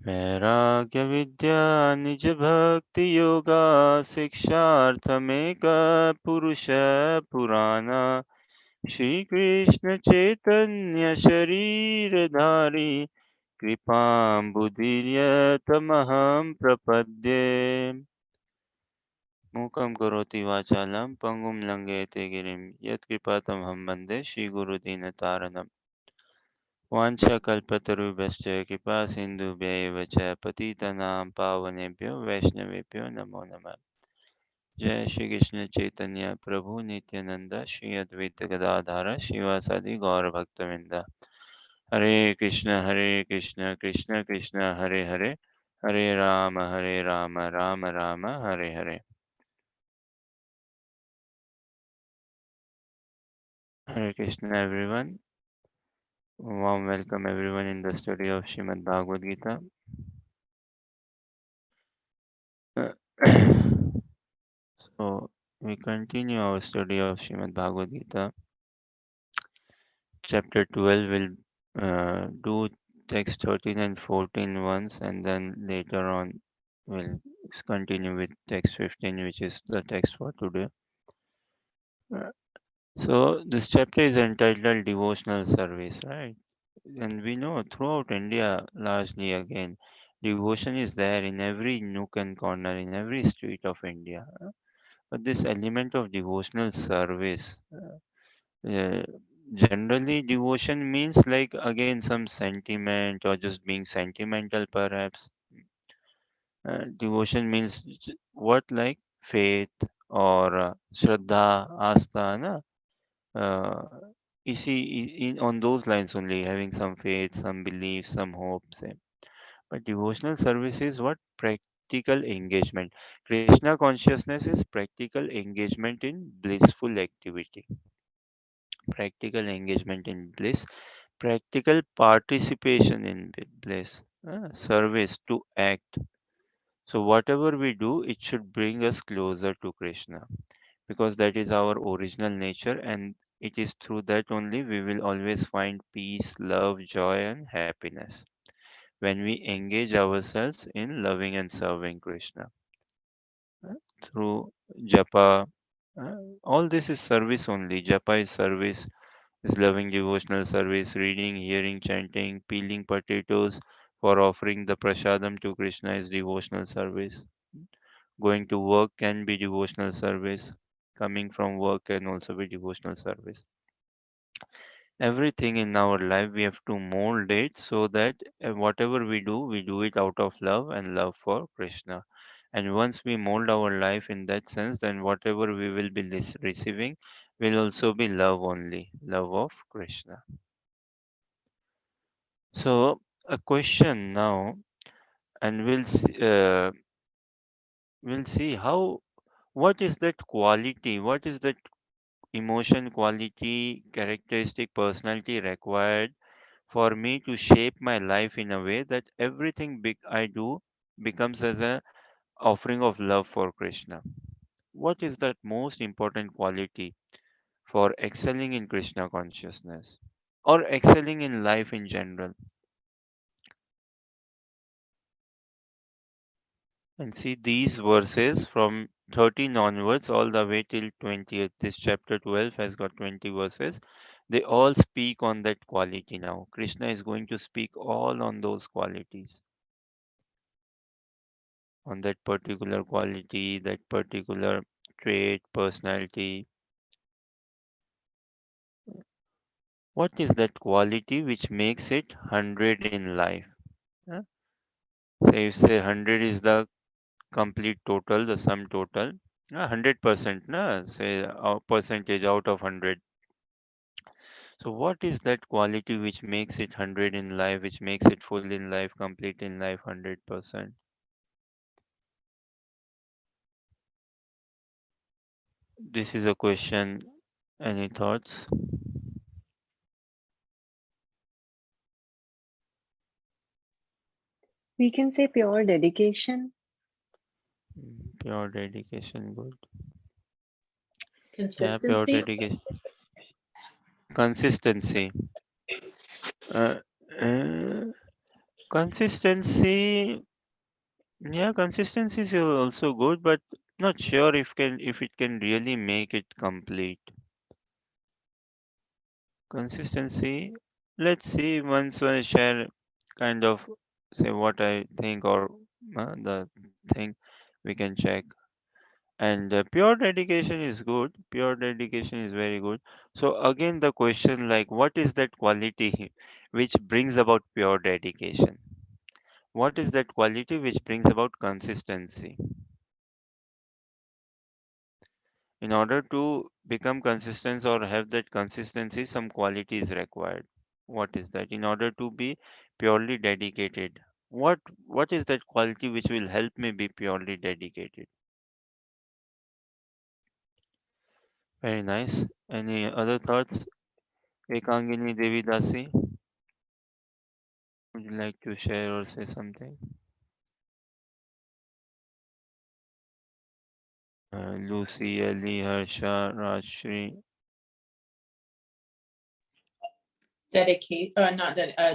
वैराग्य विद्या निज भक्ति योगा शिक्षार्थमेक पुरुष पुराना श्री कृष्ण चैतन्य शरीरधारी कृपाम्बुधिर्यतमहं प्रपद्ये मूकं करोति वाचालं पङ्गुं लङ्घयते गिरिं यत्कृपातमहं वन्दे श्रीगुरुदीनतारणम् वाञ्छाकल्पतरुभ्यश्च कृपासिन्धुभ्यैव च पतितनां पावनेभ्यो वैष्णवेभ्यो नमो नमः। जय श्री कृष्ण चैतन्य प्रभु नित्यानंद श्री अद्वैत गदाधर श्रीवासादि गौर भक्तवृंद। हरे कृष्ण कृष्ण कृष्ण हरे हरे, हरे Ram Ram Ram Hare Hare. Hare Krishna everyone. Warm welcome everyone in the study of Srimad Bhagavad Gita. So we continue our study of Srimad Bhagavad Gita. Chapter 12 will do text 13 and 14 once, and then later on we'll continue with text 15, which is the text for today. So this chapter is entitled Devotional Service, right? And we know throughout India, largely again, devotion is there in every nook and corner, in every street of India. But this element of devotional service, uh, generally devotion means like again some sentiment or just being sentimental perhaps. Devotion means what, like faith or shraddha, astha, na? Uh, you see, in on those lines only, having some faith, some belief, some hopes. But devotional service is what? Practical engagement. Krishna consciousness is practical engagement in blissful activity, practical engagement in bliss, practical participation in bliss, service to act. So, whatever we do, it should bring us closer to Krishna because that is our original nature, and it is through that only we will always find peace, love, joy, and happiness when we engage ourselves in loving and serving Krishna through japa. All this is service only. Japa is service, is loving devotional service, reading, hearing, chanting, peeling potatoes for offering the prasadam to Krishna is devotional service. Going to work can be devotional service. Coming from work can also be devotional service. Everything in our life we have to mold it so that whatever we do it out of love and love for Krishna. And once we mold our life in that sense, then whatever we will be receiving will also be love only, love of Krishna. So a question now, and we'll see how, what is that quality, what is that emotion quality, characteristic, personality required for me to shape my life in a way that everything big I do becomes as a offering of love for Krishna. What is that most important quality for excelling in Krishna consciousness or excelling in life in general? And see these verses from 13 onwards all the way till 20th. This chapter 12 has got 20 verses. They all speak on that quality now. Krishna is going to speak all on those qualities, on that particular quality, that particular trait, personality. What is that quality which makes it 100 in life? Huh? Say, if say 100 is the complete total, the sum total, 100%, na? Say a percentage out of 100. So what is that quality which makes it 100 in life, which makes it full in life, complete in life, 100%? This is a question. Any thoughts? We can say pure dedication. Pure dedication, good. Yeah, pure Consistency. dedication. Consistency. Uh, uh, Consistency, yeah, consistency is also good, but not sure if it can really make it complete. Consistency. Let's see once I share kind of say what I think or the thing we can check. And pure dedication is good. Pure dedication is very good. So again, the question like, what is that quality which brings about pure dedication? What is that quality which brings about consistency? In order to become consistent or have that consistency, some quality is required. What is that? In order to be purely dedicated, what is that quality which will help me be purely dedicated? Very nice. Any other thoughts? Ekangini Devi Dasi, would you like to share or say something? Lucy, Ali, Harsha, Rajshri,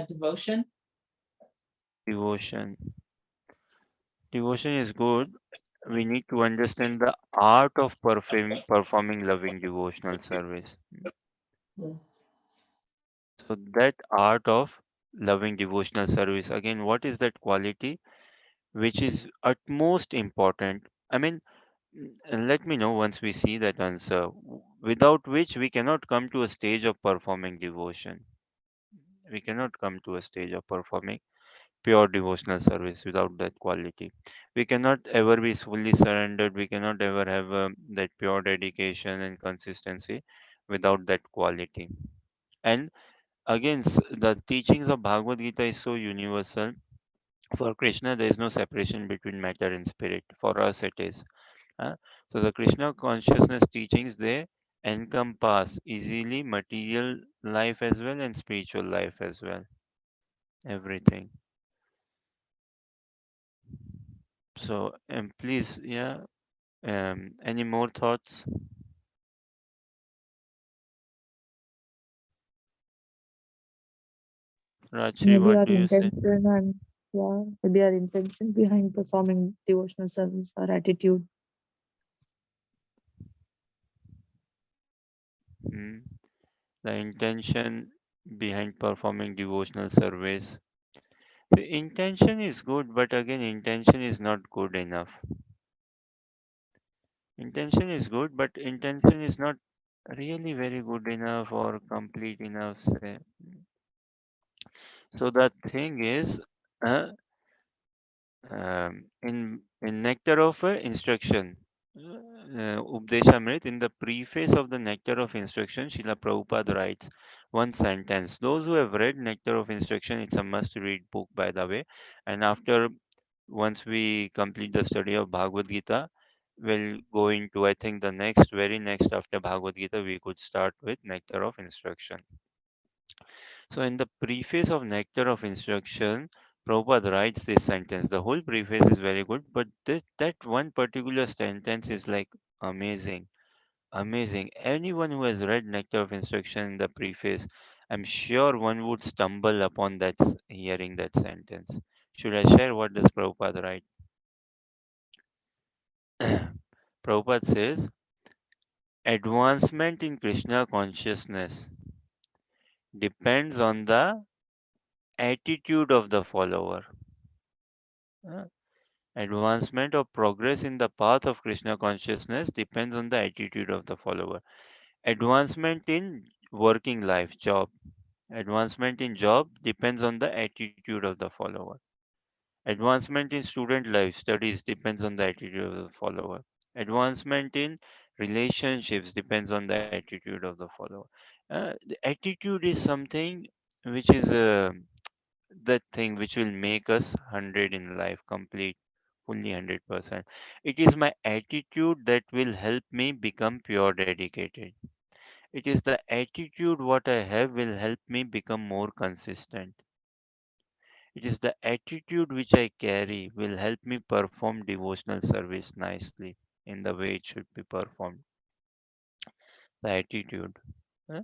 Devotion. devotion. Devotion is good. We need to understand the art of performing loving devotional service. Mm. So that art of loving devotional service, again, what is that quality which is utmost important? I mean, let me know once we see that answer, without which we cannot come to a stage of performing devotion. We cannot come to a stage of performing pure devotional service without that quality. We cannot ever be fully surrendered. We cannot ever have that pure dedication and consistency without that quality. And again, the teachings of Bhagavad Gita is so universal. For Krishna, there is no separation between matter and spirit. For us, it is. uh, so the Krishna consciousness teachings, they encompass easily material life as well and spiritual life as well. Everything. So, please, yeah. Any more thoughts, Rajshri? Maybe What our do you say? intention and yeah, maybe our intention behind performing devotional service, our attitude. Hmm? The intention behind performing devotional service. The intention is good, but again, intention is not good enough. Intention is good, but intention is not really very good enough or complete enough. Say. So the thing is, uh, in Nectar of Instruction, Updeshamrit, in the preface of the Nectar of Instruction, Srila Prabhupada writes one sentence. Those who have read Nectar of Instruction, it's a must-read book, by the way. And after once we complete the study of Bhagavad Gita, we'll go into, I think, the next, very next after Bhagavad Gita, we could start with Nectar of Instruction. So, in the preface of Nectar of Instruction, Prabhupada writes this sentence. The whole preface is very good, but that one particular sentence is like amazing. Amazing. Anyone who has read Nectar of Instruction in the preface, I'm sure one would stumble upon that, hearing that sentence. Should I share what does Prabhupada write? Prabhupada says, advancement in Krishna consciousness depends on the attitude of the follower. Uh, Advancement or progress in the path of Krishna consciousness depends on the attitude of the follower. Advancement in working life, job. Advancement in job depends on the attitude of the follower. Advancement in student life, studies depends on the attitude of the follower. Advancement in relationships depends on the attitude of the follower. The attitude is something which is that thing which will make us 100 in life, complete, fully 100%. It is my attitude that will help me become pure dedicated. It is the attitude what I have will help me become more consistent. It is the attitude which I carry will help me perform devotional service nicely in the way it should be performed. The attitude. Huh?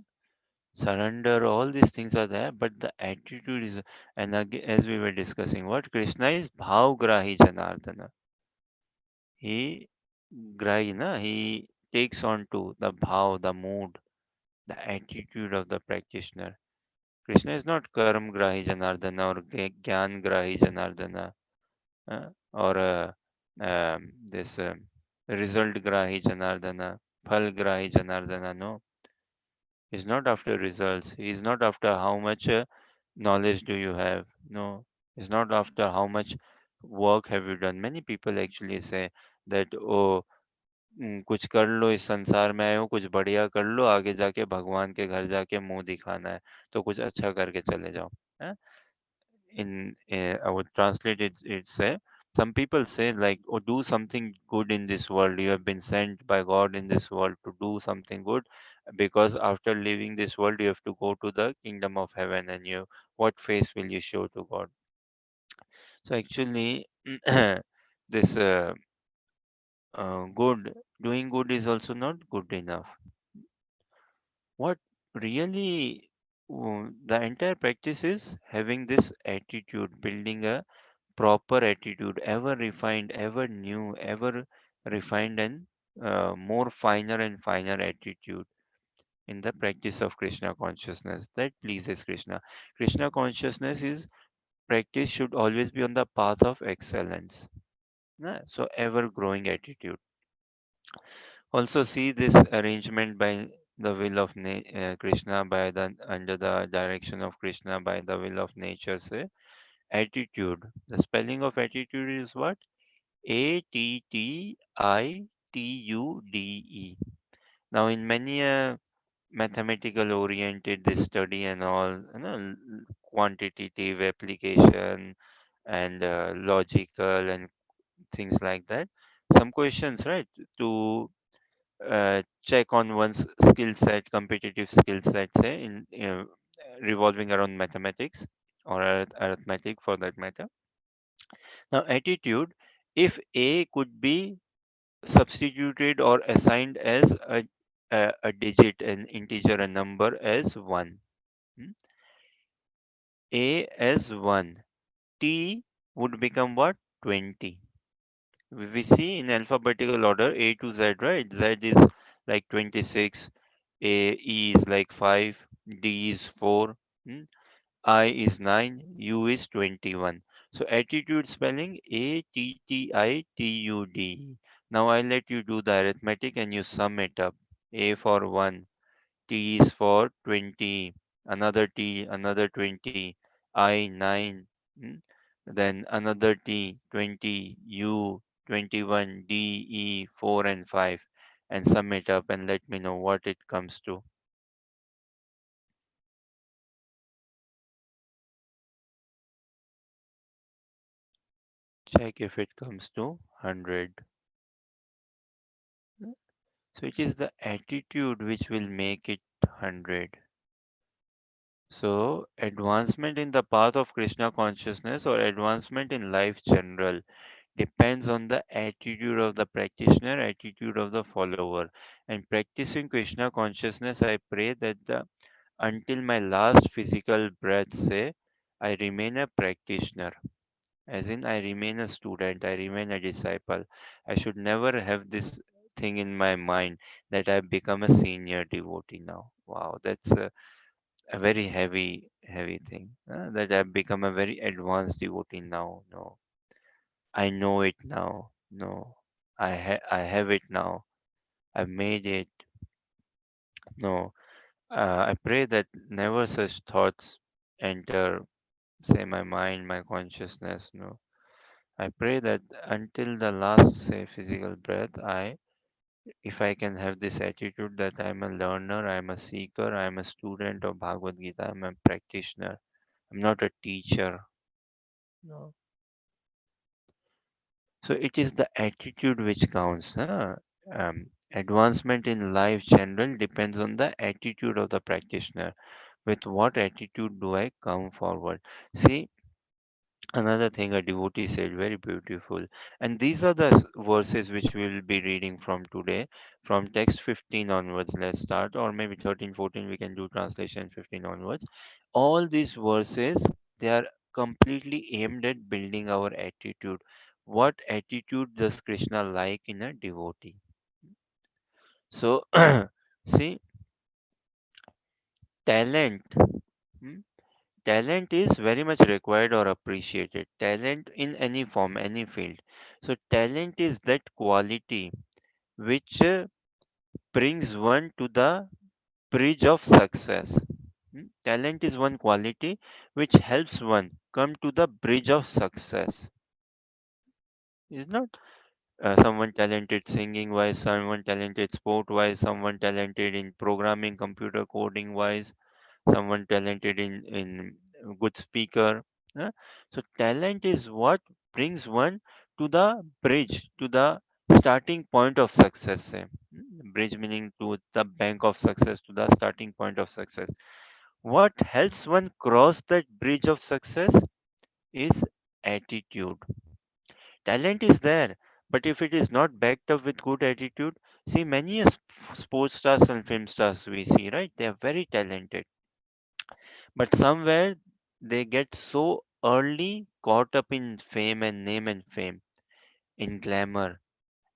surrender, all these things are there, but the attitude is, and again, as we were discussing, what Krishna is bhavgrahi Janardana. He grahi, na, he takes on to the bhav, the mood, the attitude of the practitioner. Krishna is not karm grahi Janardana or gyan grahi Janardana, or this result grahi Janardana, phal grahi Janardana. No, he's not after results. He's not after how much knowledge do you have. No, he's not after how much work have you done. Many people actually say that, oh, कुछ कर लो, इस संसार में आए हो, कुछ बढ़िया कर लो, आगे जाके भगवान के घर जाके मुंह दिखाना है, तो कुछ अच्छा करके चले जाओ. In I would translate it. It say some people say like, oh, do something good in this world. You have been sent by God in this world to do something good, because after leaving this world, you have to go to the kingdom of heaven, and you, what face will you show to God? So actually, this good, doing good is also not good enough. What really, the entire practice is having this attitude, building a proper attitude, ever refined, ever new, ever refined, and more finer and finer attitude in the practice of Krishna consciousness that pleases Krishna. Krishna consciousness is practice should always be on the path of excellence. So ever growing attitude. Also see this arrangement by the will of Krishna, by the under the direction of Krishna, by the will of nature. Say attitude. The spelling of attitude is what? Attitude. Now, in many mathematical oriented this study and all, quantitative application and logical and things like that. Some questions, right, to check on one's skill set, competitive skill set, say in revolving around mathematics or arithmetic for that matter. Now, attitude, if A could be substituted or assigned as a digit, an integer, a number as 1. hmm, A as 1. T would become what? 20. We see in alphabetical order A to Z, right? Z is like 26, E is like 5, D is 4, hmm, I is 9, U is 21. So attitude spelling Attitude. Now I let you do the arithmetic and you sum it up. A for 1, T is for 20, another T, another 20, I 9, hmm, then another T, 20, U 21, D, E 4 and 5, and sum it up and let me know what it comes to. Check if it comes to 100. So it is the attitude which will make it 100. So advancement in the path of Krishna consciousness or advancement in life general depends on the attitude of the practitioner, attitude of the follower. And practicing Krishna consciousness, I pray that until my last physical breath, say, I remain a practitioner. As in, I remain a student, I remain a disciple. I should never have this thing in my mind that I've become a senior devotee now. Wow, that's a very heavy thing. That I've become a very advanced devotee now. No, I know it now. No, I have it now. I've made it. No, I pray that never such thoughts enter, say, my mind, my consciousness. No, I pray that until the last, say, physical breath, if I can have this attitude that I'm a learner, I'm a seeker, I'm a student of Bhagavad Gita, I'm a practitioner, I'm not a teacher. No. So it is the attitude which counts. Huh? Advancement in life general depends on the attitude of the practitioner. With what attitude do I come forward? See, Another thing a devotee said, very beautiful. And these are the verses which we will be reading from today, from text 15 onwards. Let's start, or maybe 13, 14, we can do translation 15 onwards. All these verses, they are completely aimed at building our attitude. What attitude does Krishna like in a devotee? So, see, talent. hmm, Talent is very much required or appreciated. Talent in any form, any field. So, talent is that quality which brings one to the bridge of success. Talent is one quality which helps one come to the bridge of success. Is not someone talented singing wise, someone talented sport wise, someone talented in programming, computer coding wise, someone talented in good speaker. uh, so talent is what brings one to the bridge, to the starting point of success, say. Bridge meaning to the bank of success, to the starting point of success. What helps one cross that bridge of success is attitude. Talent is there, but if it is not backed up with good attitude, see many sports stars and film stars we see, right? They are very talented, but somewhere they get so early caught up in fame and name and fame, in glamour,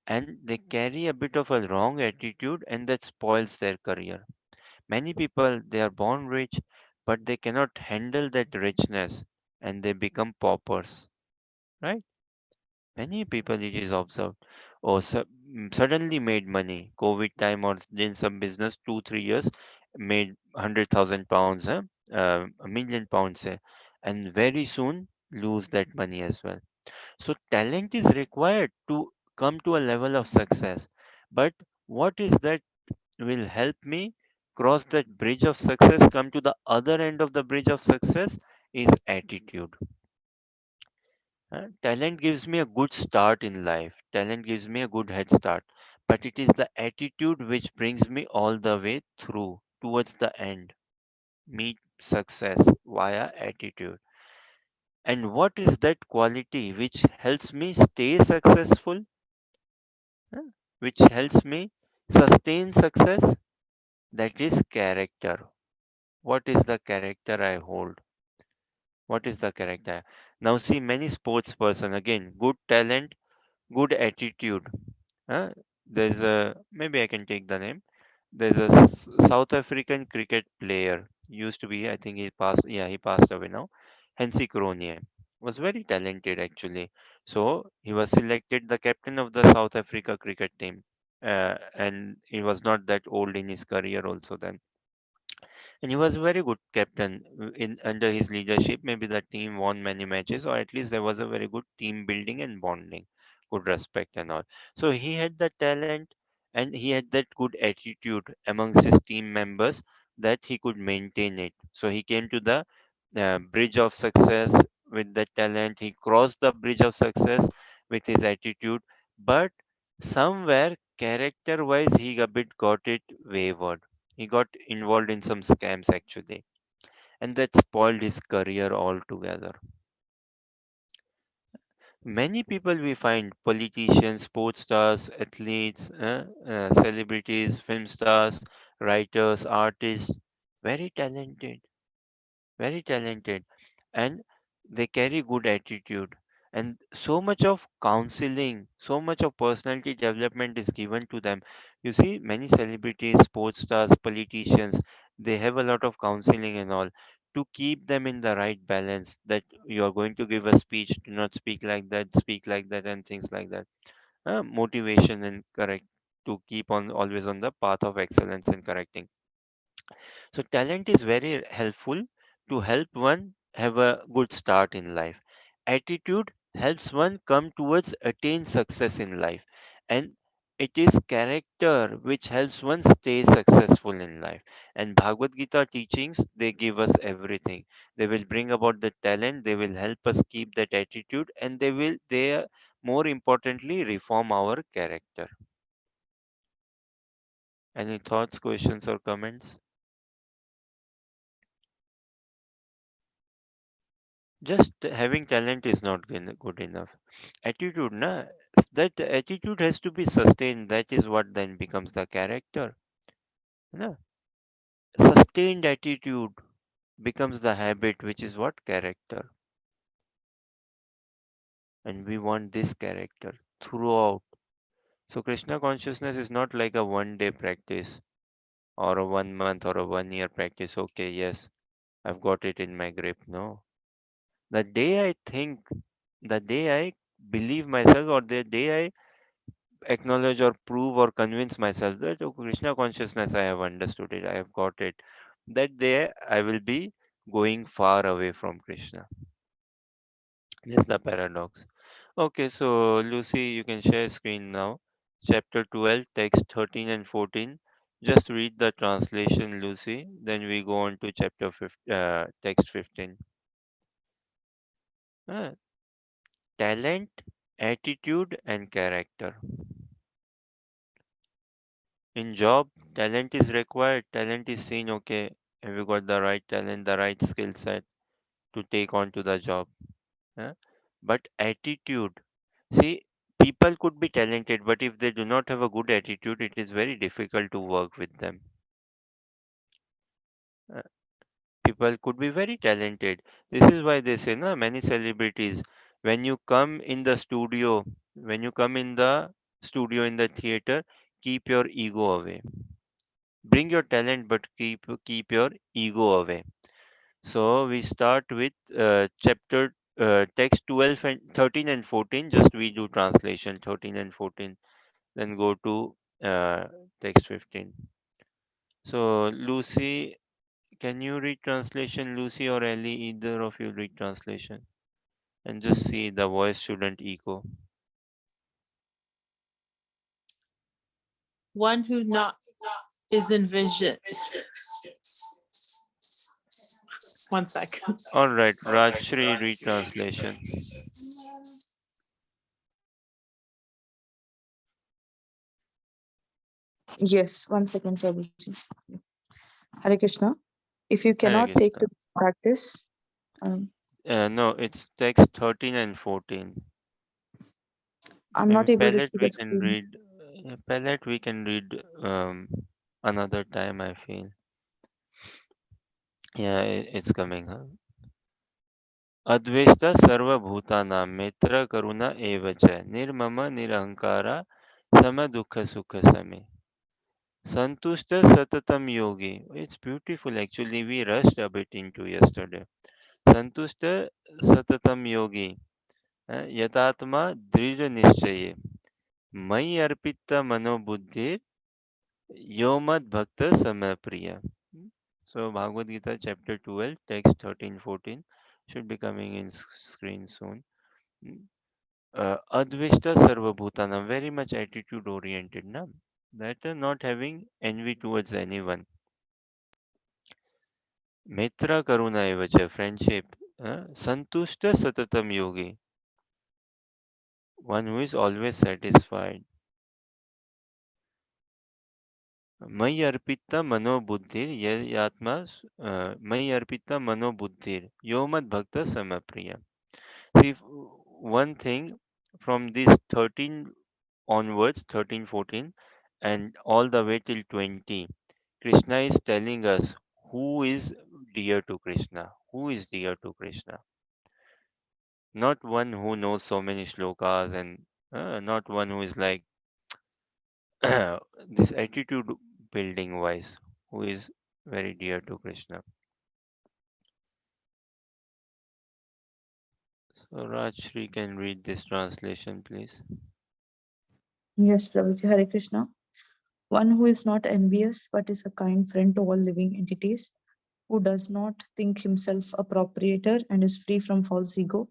and they carry a bit of a wrong attitude, and that spoils their career. Many people, they are born rich, but they cannot handle that richness, and they become paupers, right? Many people it is observed, or suddenly made money, COVID time or in some business, 2 3 years, made 100,000 pounds, a million pounds, and very soon lose that money as well. So talent is required to come to a level of success, but what is that will help me cross that bridge of success, come to the other end of the bridge of success, is attitude. Talent gives me a good start in life. Talent gives me a good head start. But it is the attitude which brings me all the way through towards the end. Meet success via attitude. And what is that quality which helps me stay successful? uh, Which helps me sustain success? That is character. What is the character I hold? What is the character? Now see many sports person, again, good talent, good attitude. Uh, there's a, maybe I can take the name. There's a South African cricket player. Used to be, I think he passed. Yeah, he passed away now. Hensi Cronje was very talented actually. So he was selected the captain of the South Africa cricket team, and he was not that old in his career also then. And he was a very good captain in under his leadership. Maybe the team won many matches, or at least there was a very good team building and bonding, good respect and all. So he had the talent and he had that good attitude amongst his team members that he could maintain it. So he came to the bridge of success with the talent. He crossed the bridge of success with his attitude, but somewhere character wise he a bit got it wavered. He got involved in some scams actually, and that spoiled his career altogether. Many people we find, politicians, sports stars, athletes, celebrities, film stars, writers, artists, very talented, very talented, and they carry good attitude. And so much of counseling, so much of personality development is given to them. You see many celebrities, sports stars, politicians, they have a lot of counseling and all to keep them in the right balance, that you are going to give a speech, do not speak like that, speak like that, and things like that. Motivation and correct, to keep on always on the path of excellence and correcting. So talent is very helpful to help one have a good start in life. Attitude helps one come towards attain success in life. And it is character which helps one stay successful in life. And Bhagavad Gita teachings, they give us everything. They will bring about the talent, they will help us keep that attitude, and they more importantly reform our character. Any thoughts, questions, or comments? Just having talent is not good enough. Attitude, na, that attitude has to be sustained. That is what then becomes the character. Na? Sustained attitude becomes the habit, which is what character. And we want this character throughout. So Krishna consciousness is not like a 1 day practice or a 1 month or a 1 year practice. Okay, yes, I've got it in my grip. No. The day I think, the day I believe myself, or the day I acknowledge or prove or convince myself that oh, Krishna consciousness, I have understood it, I have got it, that day I will be going far away from Krishna. This is the paradox. Okay, so Lucy, you can share screen now. Chapter 12, text 13 and 14. Just read the translation, Lucy. Then we go on to chapter 15, text 15. Uh, Talent, attitude, and character. In job, talent is required. Talent is seen. Okay, have you got the right talent, the right skill set to take on to the job? Huh? But attitude. See, people could be talented, but if they do not have a good attitude, it is very difficult to work with them. Uh, People could be very talented. This is why they say, no, many celebrities, when you come in the studio, when you come in the studio in the theater, keep your ego away. Bring your talent, but keep your ego away. So we start with chapter text 12 and 13 and 14. Just we do translation 13 and 14. Then go to text 15. So Lucy, can you read translation? Lucy or Ellie, either of you read translation. And just see the voice shouldn't echo. One who not is in vision. One second. All right, Rajshri, read translation. Yes, 1 second, Prabhuji. Hare Krishna. If you Hare cannot take to Krishna. this practice, um, No, it's text 13 and 14. I'm not Maybe able to palette see we the can screen. read. Palette we can read another time. I feel. Yeah, it's coming. Huh? Adveshta sarvabhutana mitra karuna evacha nirmama nirankara sama dukha sukha same. Santushta satatam yogi. It's beautiful actually. We rushed a bit into yesterday. Santushta satatam yogi. Yatatma dridha nishchaye. Mai arpita manobuddhir Yomad Bhakta Samapriya. So Bhagavad Gita chapter 12, text 13, 14 should be coming in screen soon. Advishta Sarvabhutana, very much attitude oriented, na? That not having envy towards anyone. Mitra Karuna Evacha, friendship. Santushta Satatam Yogi, one who is always satisfied. Mai arpita mano buddhir yatma mai arpita mano buddhir yomad bhakta samapriya. See, one thing from these 13 onwards, 13, 14, and all the way till 20, Krishna is telling us who is dear to Krishna. Who is dear to Krishna? Not one who knows so many shlokas and not one who is like this attitude building wise, who is very dear to Krishna. So Rajshri can read this translation, please. Yes, Prabhuji, Hare Krishna. One who is not envious but is a kind friend to all living entities, who does not think himself a proprietor and is free from false ego,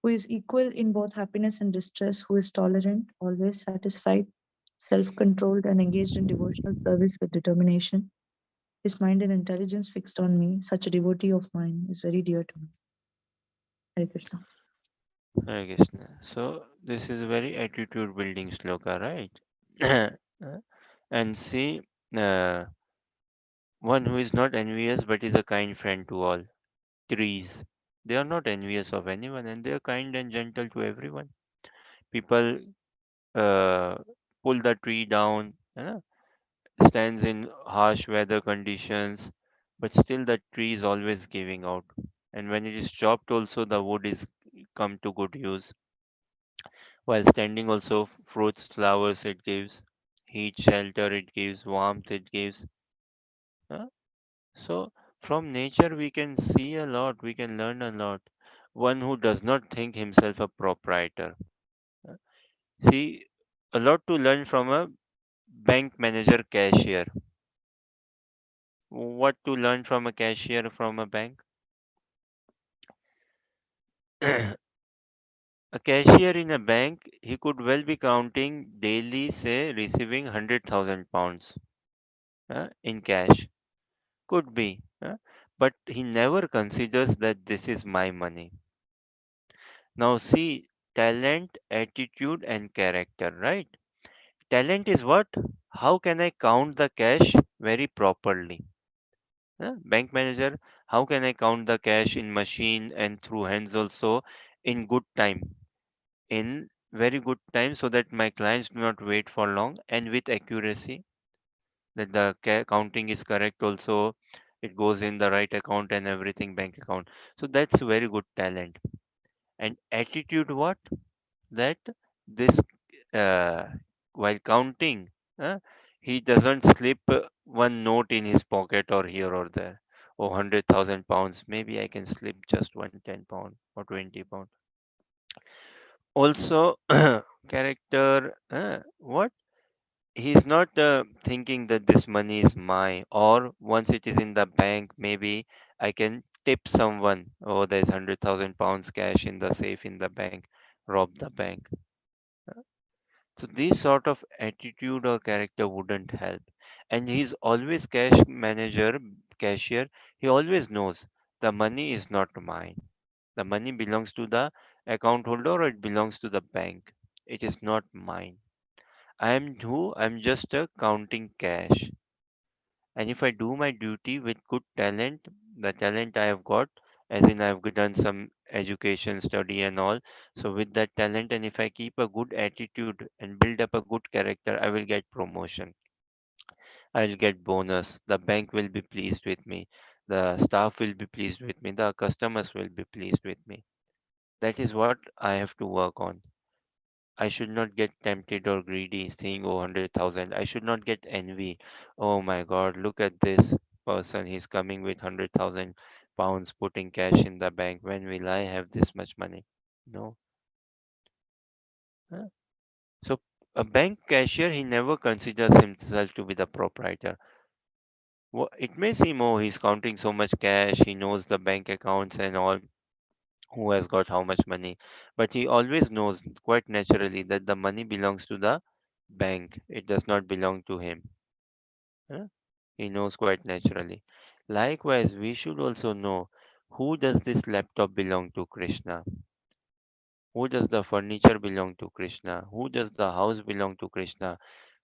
who is equal in both happiness and distress, who is tolerant, always satisfied, self controlled, and engaged in devotional service with determination. His mind and intelligence fixed on me, such a devotee of mine is very dear to me. Hare Krishna. Hare Krishna. So this is a very attitude building sloka, right? And see, uh, one who is not envious but is a kind friend to all. Trees. They are not envious of anyone, and they are kind and gentle to everyone. People uh, pull the tree down, stands in harsh weather conditions, but still the tree is always giving out. And when it is chopped, also the wood is come to good use. While standing, also fruits, flowers it gives, heat, shelter it gives, warmth it gives. huh? So from nature we can see a lot, we can learn a lot. One who does not think himself a proprietor. uh, See, a lot to learn from a bank manager cashier. What to learn from a cashier from a bank? A cashier in a bank, he could well be counting daily, say, receiving 100,000 pounds in cash. Could be. But he never considers that this is my money. Now, see, talent, attitude, and character, right? Talent is what? How can I count the cash very properly? Bank manager, how can I count the cash in machine and through hands also in good time? In very good time so that my clients do not wait for long and with accuracy that the counting is correct also, it goes in the right account and everything bank account. So that's very good talent. And attitude, what? That this uh, while counting, uh, he doesn't slip one note in his pocket or here or there. Oh, 100,000 pounds, maybe I can slip just one 10 pound or 20 pound. Also character, what, he's not thinking that this money is mine, or once it is in the bank, maybe I can tip someone. Oh, there's 100,000 pounds cash in the safe in the bank, rob the bank. So this sort of attitude or character wouldn't help. And he's always cash manager, cashier. He always knows the money is not mine. The money belongs to the account holder or it belongs to the bank. It is not mine. I am who? I'm just a counting cash. And if I do my duty with good talent, the talent I have got, as in I've done some education, study, and all. So, with that talent, and if I keep a good attitude and build up a good character, I will get promotion. I will get bonus. The bank will be pleased with me. The staff will be pleased with me. The customers will be pleased with me. That is what I have to work on. I should not get tempted or greedy, saying, oh, 100,000. I should not get envy. Oh my God, look at this person. He's coming with 100,000 pounds putting cash in the bank. When will I have this much money? No. Huh? So, a bank cashier, he never considers himself to be the proprietor. It may seem, oh, he's counting so much cash, he knows the bank accounts and all, who has got how much money. But he always knows quite naturally that the money belongs to the bank. It does not belong to him. huh? He knows quite naturally. Likewise, we should also know, who does this laptop belong to? Krishna. Who does the furniture belong to? Krishna. Who does the house belong to? Krishna.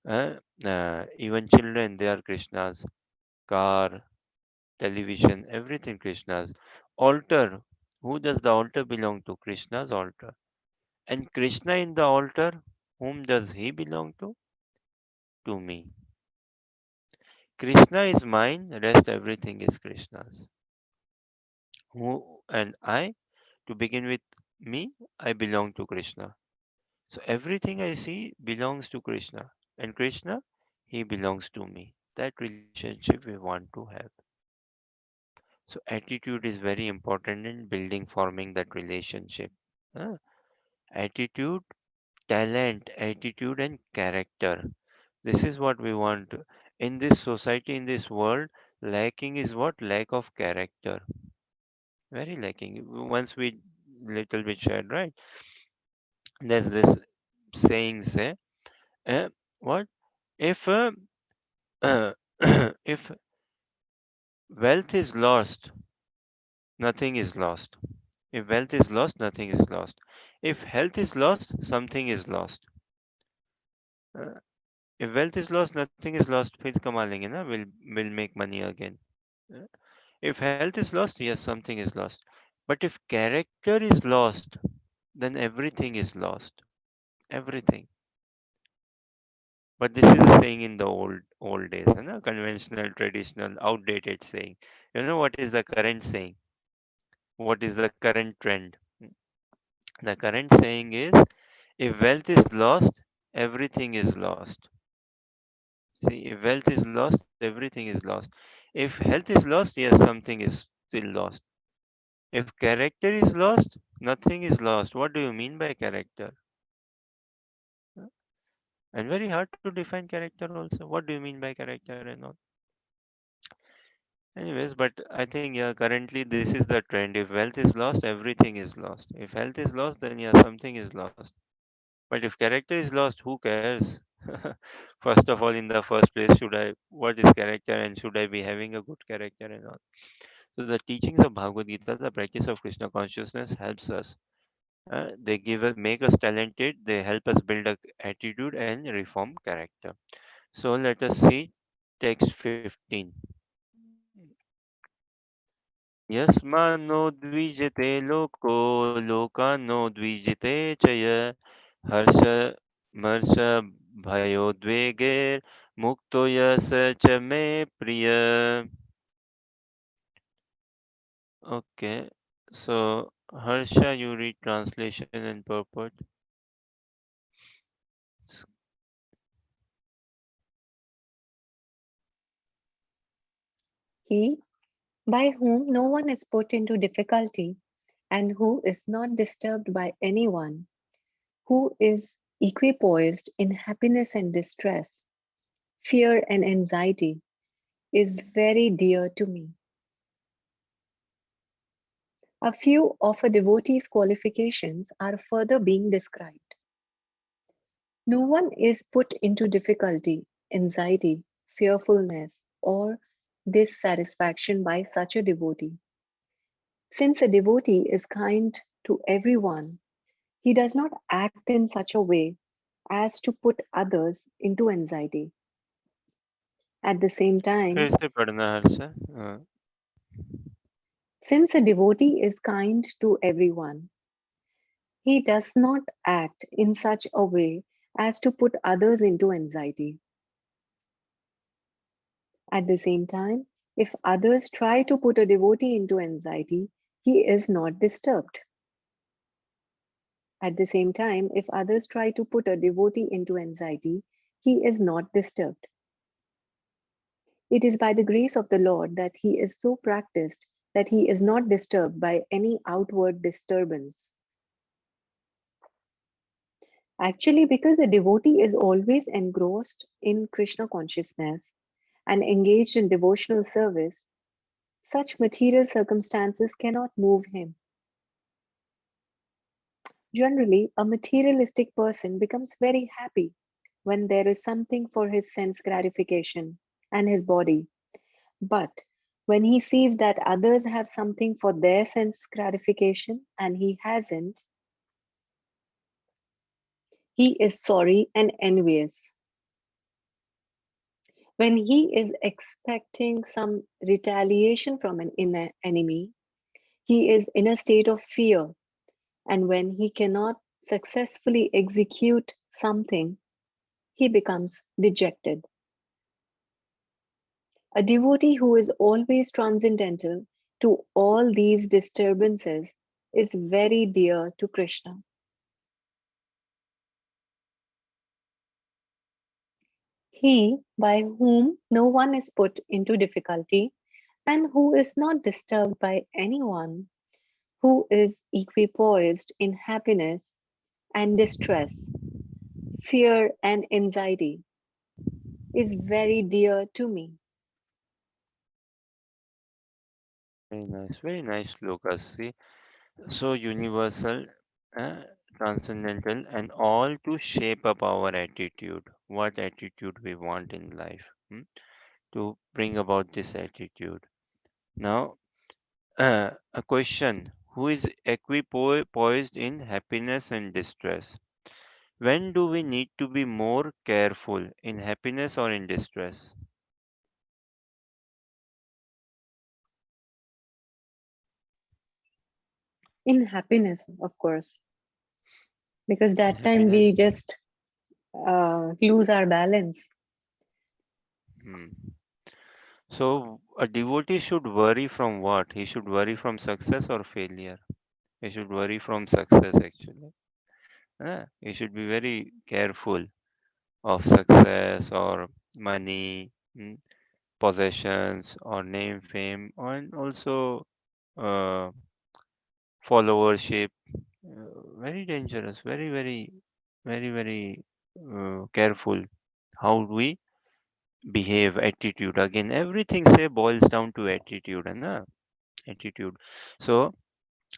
Even children, they are Krishna's. Car, television, everything Krishna's. Altar. Who does the altar belong to? Krishna's altar. And Krishna in the altar, whom does he belong to? To me. Krishna is mine, rest everything is Krishna's. Who and I, to begin with, me, I belong to Krishna. So everything I see belongs to Krishna. And Krishna, he belongs to me. That relationship we want to have. So attitude is very important in building, forming that relationship. Huh? Attitude, talent, attitude, and character. This is what we want. In this society, in this world, lacking is what? Lack of character. Very lacking. Once we little bit shared, right? There's this saying say, uh, what? If uh, if wealth is lost, nothing is lost. If wealth is lost, nothing is lost. If health is lost, something is lost. Uh, if wealth is lost, nothing is lost. फिर कमा लेंगे ना? We'll make money again. Uh, If health is lost, yes, something is lost. But if character is lost, then everything is lost. Everything. But this is a saying in the old days, you know, conventional, traditional, outdated saying. You know what is the current saying? What is the current trend? The current saying is, if wealth is lost, everything is lost. See, if wealth is lost, everything is lost. If health is lost, yes, something is still lost. If character is lost, nothing is lost. What do you mean by character? And very hard to define character also. What do you mean by character and all? Anyways, but I think yeah, currently this is the trend. If wealth is lost, everything is lost. If health is lost, then yeah, something is lost. But if character is lost, who cares? First of all, in the first place, what is character and should I be having a good character and all? So the teachings of Bhagavad Gita, the practice of Krishna consciousness helps us. They make us talented. They help us build a attitude and reform character. So let us see text 15. यस्मान्नो द्विजते लोको लोकान्नो द्विजते च हर्ष भयोद्वेगैर्मुक्तो य स च मे प्रिय. Okay, so Harsha, you read translation and purport. He, by whom no one is put into difficulty, and who is not disturbed by anyone, who is equipoised in happiness and distress, fear and anxiety, is very dear to me. A few of a devotee's qualifications are further being described. No one is put into difficulty, anxiety, fearfulness, or dissatisfaction by such a devotee. Since a devotee is kind to everyone, he does not act in such a way as to put others into anxiety. At the same time, फिर से पढ़ना Harsha. since a devotee is kind to everyone, he does not act in such a way as to put others into anxiety. At the same time, if others try to put a devotee into anxiety, he is not disturbed. At the same time, if others try to put a devotee into anxiety, he is not disturbed. It is by the grace of the Lord that he is so practiced that he is not disturbed by any outward disturbance. Actually, because a devotee is always engrossed in Krishna consciousness and engaged in devotional service, such material circumstances cannot move him. Generally, a materialistic person becomes very happy when there is something for his sense gratification and his body. But when he sees that others have something for their sense gratification and he hasn't, he is sorry and envious. When he is expecting some retaliation from an enemy, he is in a state of fear. And when he cannot successfully execute something, he becomes dejected. A devotee who is always transcendental to all these disturbances is very dear to Krishna. He by whom no one is put into difficulty and who is not disturbed by anyone, who is equipoised in happiness and distress, fear and anxiety, is very dear to me. Very nice, Lucas. See, so universal, uh, transcendental, and all to shape up our attitude. What attitude we want in life, to bring about this attitude. Now, a question: who is equipoised in happiness and distress? When do we need to be more careful, in happiness or in distress? In happiness, of course, because In that time happiness. we just lose our balance. Hmm. So a devotee should worry from what? He should worry from success or failure. He should worry from success actually. He should be very careful of success or money, possessions or name, fame, and also uh, followership. Very dangerous. Very careful how we behave. Attitude again. Everything say boils down to attitude, and attitude. So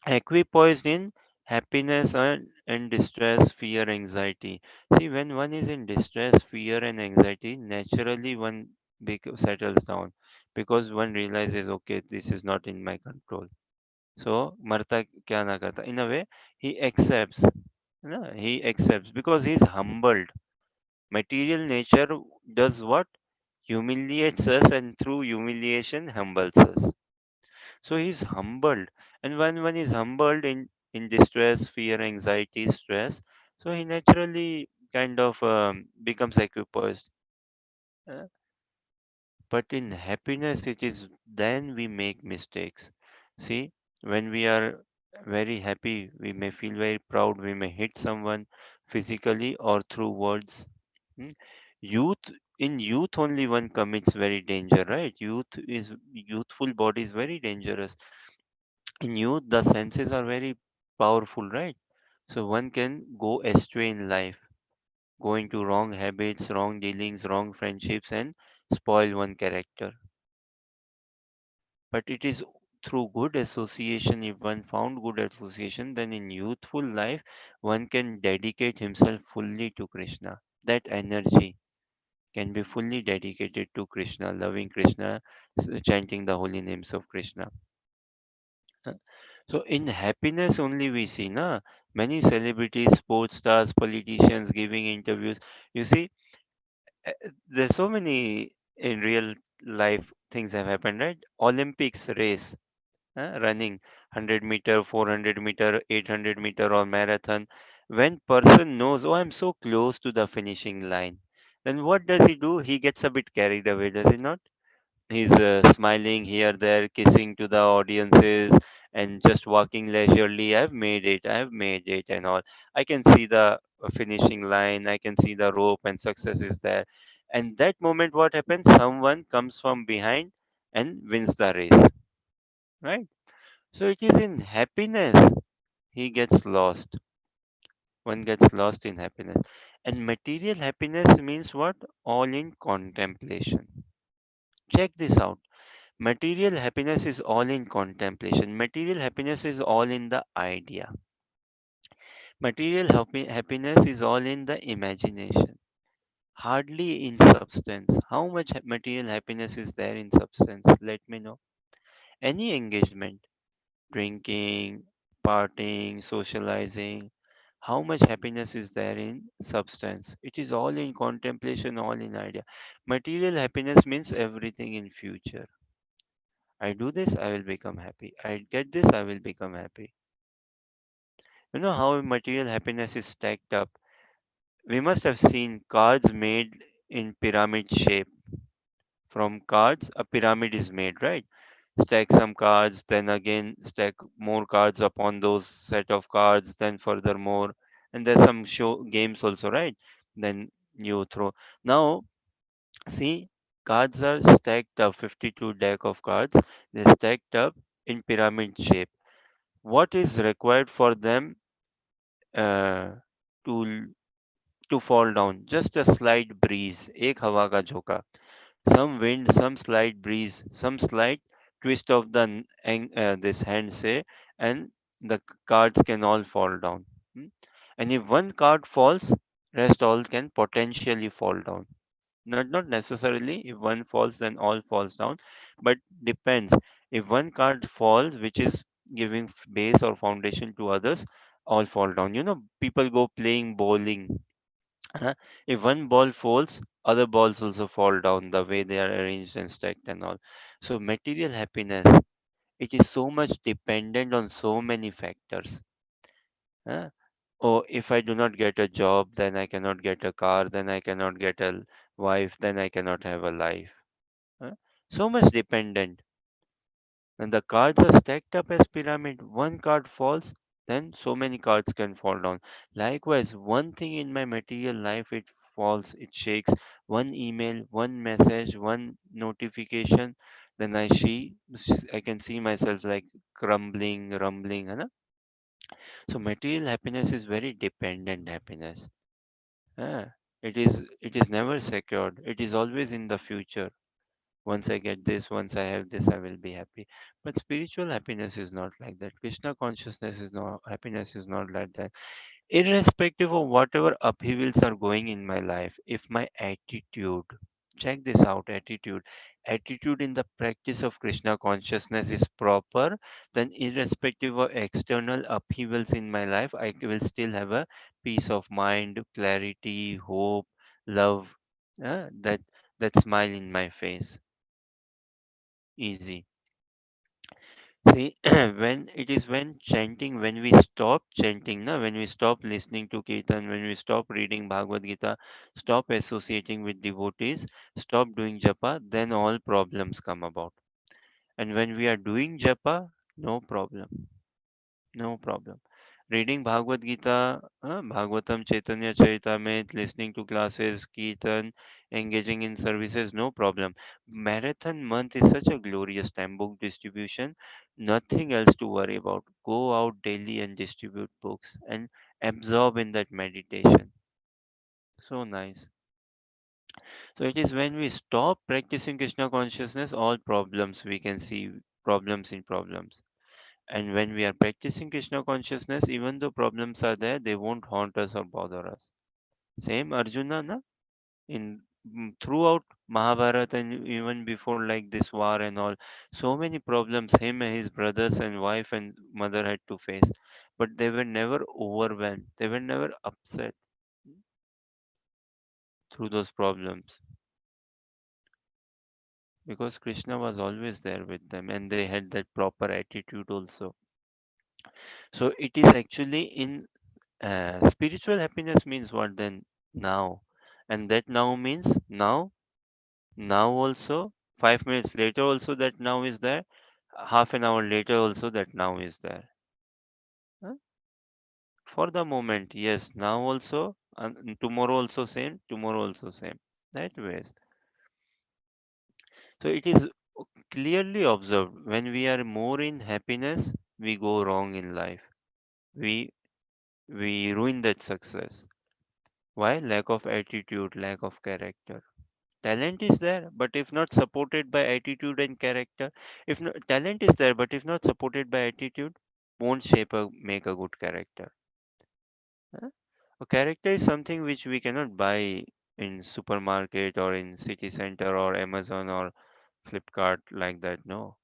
equipoised in happiness and distress, fear, anxiety. See, when one is in distress, fear, and anxiety, naturally one settles down because one realizes, okay, this is not in my control. So, marta kya na karta. In a way, he accepts. Na? He accepts because he's humbled. Material nature does what? Humiliates us, and through humiliation, humbles us. So he's humbled, and when one is humbled in distress, fear, anxiety, stress, so he naturally kind of becomes equipoised. Uh, but in happiness, it is then we make mistakes. See, when we are very happy, we may feel very proud. We may hit someone physically or through words. Hmm? Youth in youth only one commits very danger, right? Youthful body is very dangerous. In youth the senses are very powerful, right? So one can go astray in life, go into wrong habits, wrong dealings, wrong friendships, and spoil one character. But it is through good association, if one found good association, then in youthful life one can dedicate himself fully to Krishna. That energy can be fully dedicated to Krishna, loving Krishna, chanting the holy names of Krishna. Uh, So in happiness only we see na many celebrities, sports stars, politicians giving interviews. You see, there's so many in real life things have happened, right? Olympics race, running 100-meter, 400-meter, 800-meter or marathon. When person knows, oh, I'm so close to the finishing line, then what does he do? He gets a bit carried away, does he not? He's smiling here, there, kissing to the audiences, and just walking leisurely. I've made it, and all. I can see the finishing line, I can see the rope, and success is there. And that moment, what happens? Someone comes from behind and wins the race, right? So it is in happiness he gets lost. One gets lost in happiness. And material happiness means what? All in contemplation. Check this out. Material happiness is all in contemplation. Material happiness is all in the idea. Material happiness is all in the imagination. Hardly in substance. How much material happiness is there in substance? Let me know. Any engagement, drinking, partying, socializing, how much happiness is there in substance? It is all in contemplation, all in idea. Material happiness means everything in future. I do this, I will become happy. I get this, I will become happy. You know how material happiness is stacked up? We must have seen cards made in pyramid shape. From cards, a pyramid is made, right? Stack some cards, then again stack more cards upon those set of cards, then further more. And there's some show games also, right? Then you throw. Now, see, cards are stacked up, 52 deck of cards. They're stacked up in pyramid shape. What is required for them uh, to to fall down? Just a slight breeze, एक हवा का झोंका. Some wind, some slight breeze, some slight twist of the this hand say, and the cards can all fall down. Hmm? And if one card falls, rest all can potentially fall down. Not necessarily if one falls then all falls down, but depends. If one card falls which is giving base or foundation to others, all fall down. You know, people go playing bowling. uh, if one ball falls, other balls also fall down the way they are arranged and stacked and all. So material happiness, it is so much dependent on so many factors. Huh? Oh, if I do not get a job, then I cannot get a car, then I cannot get a wife, then I cannot have a life. Huh? So much dependent. When the cards are stacked up as pyramid, one card falls, then so many cards can fall down. Likewise, one thing in my material life, it falls, it shakes. One email, one message, one notification, then I can see myself like crumbling, rumbling. है ना? So material happiness is very dependent happiness. It is never secured. It is always in the future. Once I get this, once I have this, I will be happy. But spiritual happiness is not like that. Krishna consciousness is not happiness is not like that. Irrespective of whatever upheavals are going in my life, if my attitude, check this out, attitude in the practice of Krishna consciousness is proper, then irrespective of external upheavals in my life, I will still have a peace of mind, clarity, hope, love, that smile in my face. Easy. See, when chanting, when we stop chanting, na, when we stop listening to Kirtan, when we stop reading Bhagavad Gita, stop associating with devotees, stop doing japa, then all problems come about. And when we are doing japa, no problem. No problem. Reading Bhagavad Gita, Bhagavatam, Chaitanya Charitamrita, listening to classes, Kirtan, engaging in services, no problem. Marathon month is such a glorious time. Book distribution, nothing else to worry about. Go out daily and distribute books and absorb in that meditation. So nice. So it is when we stop practicing Krishna consciousness, all problems we can see problems in problems. And when we are practicing Krishna consciousness, even though problems are there, they won't haunt us or bother us. Same Arjuna, na? Throughout Mahabharata and even before like this war and all, so many problems him and his brothers and wife and mother had to face, but they were never overwhelmed. They were never upset through those problems because Krishna was always there with them, and they had that proper attitude also. So it is actually in spiritual happiness means what then? Now. And that now means now also, 5 minutes later also that now is there, half an hour later also that now is there. Huh? For the moment, yes, now also, and tomorrow also same, tomorrow also same. That way. So it is clearly observed when we are more in happiness, we go wrong in life. We we ruin that success. Why? Lack of attitude, lack of character. Talent is there, but if not supported by attitude and character, if not, talent is there, but if not supported by attitude, won't make a good character. Huh? A character is something which we cannot buy in supermarket or in city center or Amazon or Flipkart like that. No,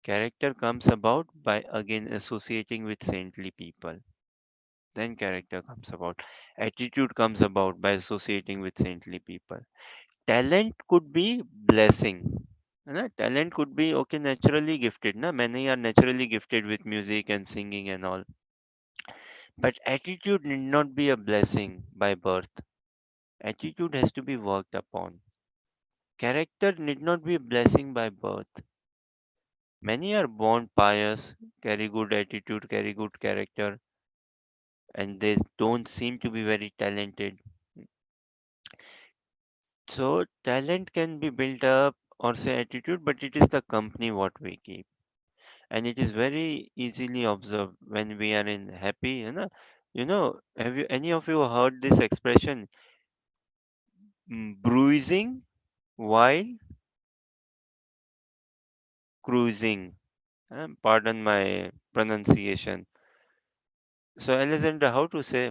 character comes about by again associating with saintly people. Then character comes about. Attitude comes about by associating with saintly people. Talent could be blessing. Talent could be okay, naturally gifted. Many are naturally gifted with music and singing and all. But attitude need not be a blessing by birth. Attitude has to be worked upon. Character need not be a blessing by birth. Many are born pious, carry good attitude, carry good character, and they don't seem to be very talented. So talent can be built up or say attitude, but it is the company what we keep. And it is very easily observed when we are in happy, have you any of you heard this expression, bruising while cruising? Pardon my pronunciation. So Alexandra, how to say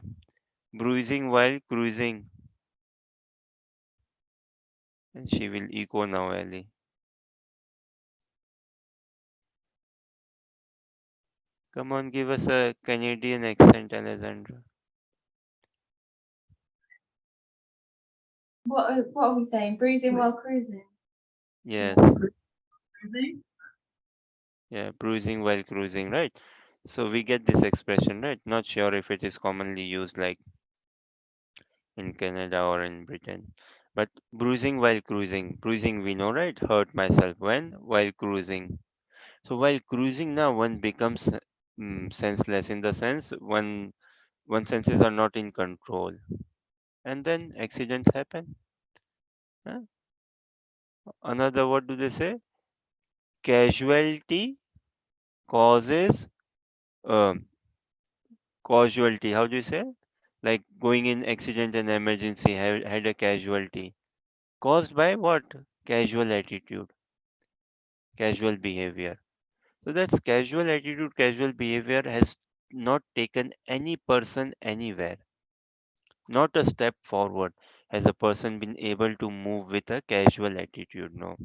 bruising while cruising? And she will echo now, Ali. Come on, give us a Canadian accent, Alexandra. What are we saying? Bruising while cruising. Yes. Cruising? Yeah, bruising while cruising, right? So we get this expression, right? Not sure if it is commonly used like in Canada or in Britain. But bruising while cruising. Bruising we know, right? Hurt myself when? While cruising. So while cruising now one becomes senseless in the sense one senses are not in control. And then accidents happen. Huh? Another, what do they say? Casualty causes um, casualty. How do you say? Like going in accident and emergency had a casualty. Caused by what? Casual attitude, casual behavior. So that's casual attitude, casual behavior has not taken any person anywhere. Not a step forward has a person been able to move with a casual attitude. No.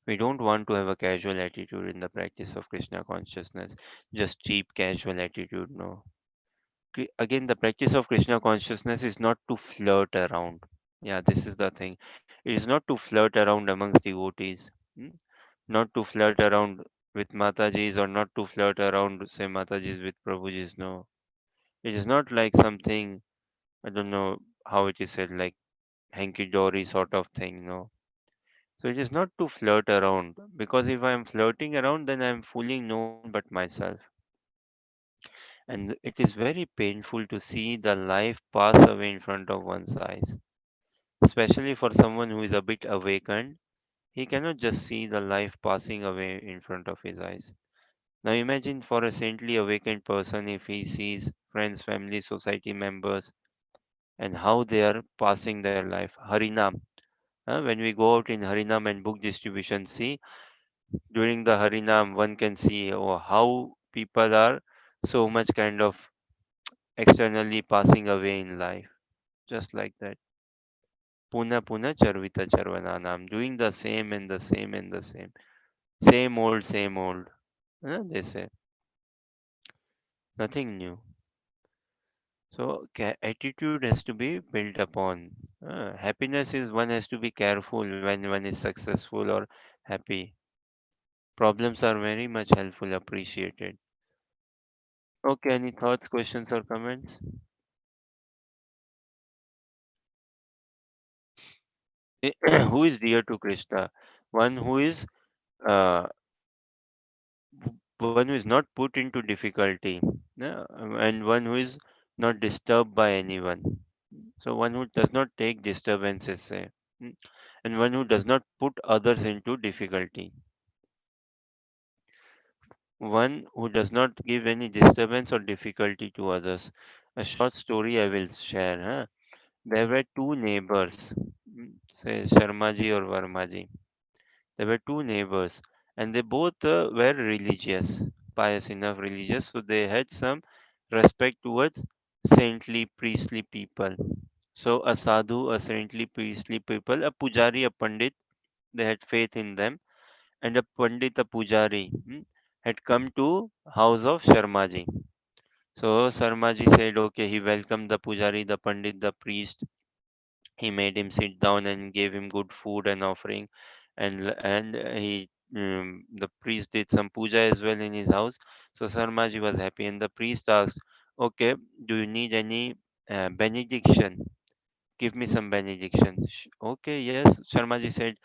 We don't want to have a casual attitude in the practice of Krishna consciousness. Just cheap casual attitude. No. Again, the practice of Krishna consciousness is not to flirt around. Yeah, this is the thing. It is not to flirt around amongst devotees. Hmm? Not to flirt around with Matajis or not to flirt around, say, Matajis with Prabhujis. No. It is not like something, I don't know how it is said, like hanky dory sort of thing. No. So it is not to flirt around because if I am flirting around, then I am fooling no one but myself. And it is very painful to see the life pass away in front of one's eyes, especially for someone who is a bit awakened. He cannot just see the life passing away in front of his eyes. Now imagine for a saintly awakened person if he sees friends, family, society members, and how they are passing their life. Harinam. When we go out in Harinam and book distribution, see, during the Harinam, one can see how people are so much kind of externally passing away in life. Just like that. Puna Puna Charvita Charvananam. Doing the same and the same and the same. Same old, same old. They say. Nothing new. So attitude has to be built upon. Happiness is one has to be careful when one is successful or happy. Problems are very much helpful, appreciated. Okay, any thoughts, questions, or comments? Who is dear to Krishna? One who is uh, one who is not put into difficulty, and one who is not disturbed by anyone. So one who does not take disturbances, say, mm, and one who does not put others into difficulty. One who does not give any disturbance or difficulty to others. A short story I will share. There were two neighbors, say Sharmaji or Varmaji. There were two neighbors, and they both were religious, pious enough religious, so they had some respect towards saintly, priestly people. So a sadhu, a saintly, priestly people, a pujari, a pandit, they had faith in them, and a pandit, a pujari, had come to house of Sharmaji. So Sharmaji said, okay, he welcomed the pujari, the pandit, the priest. He made him sit down and gave him good food and offering, and the priest did some puja as well in his house. So Sarmaji was happy, and the priest asked, "Okay, do you need any benediction? Give me some benediction." Okay, yes. Sharmaji said,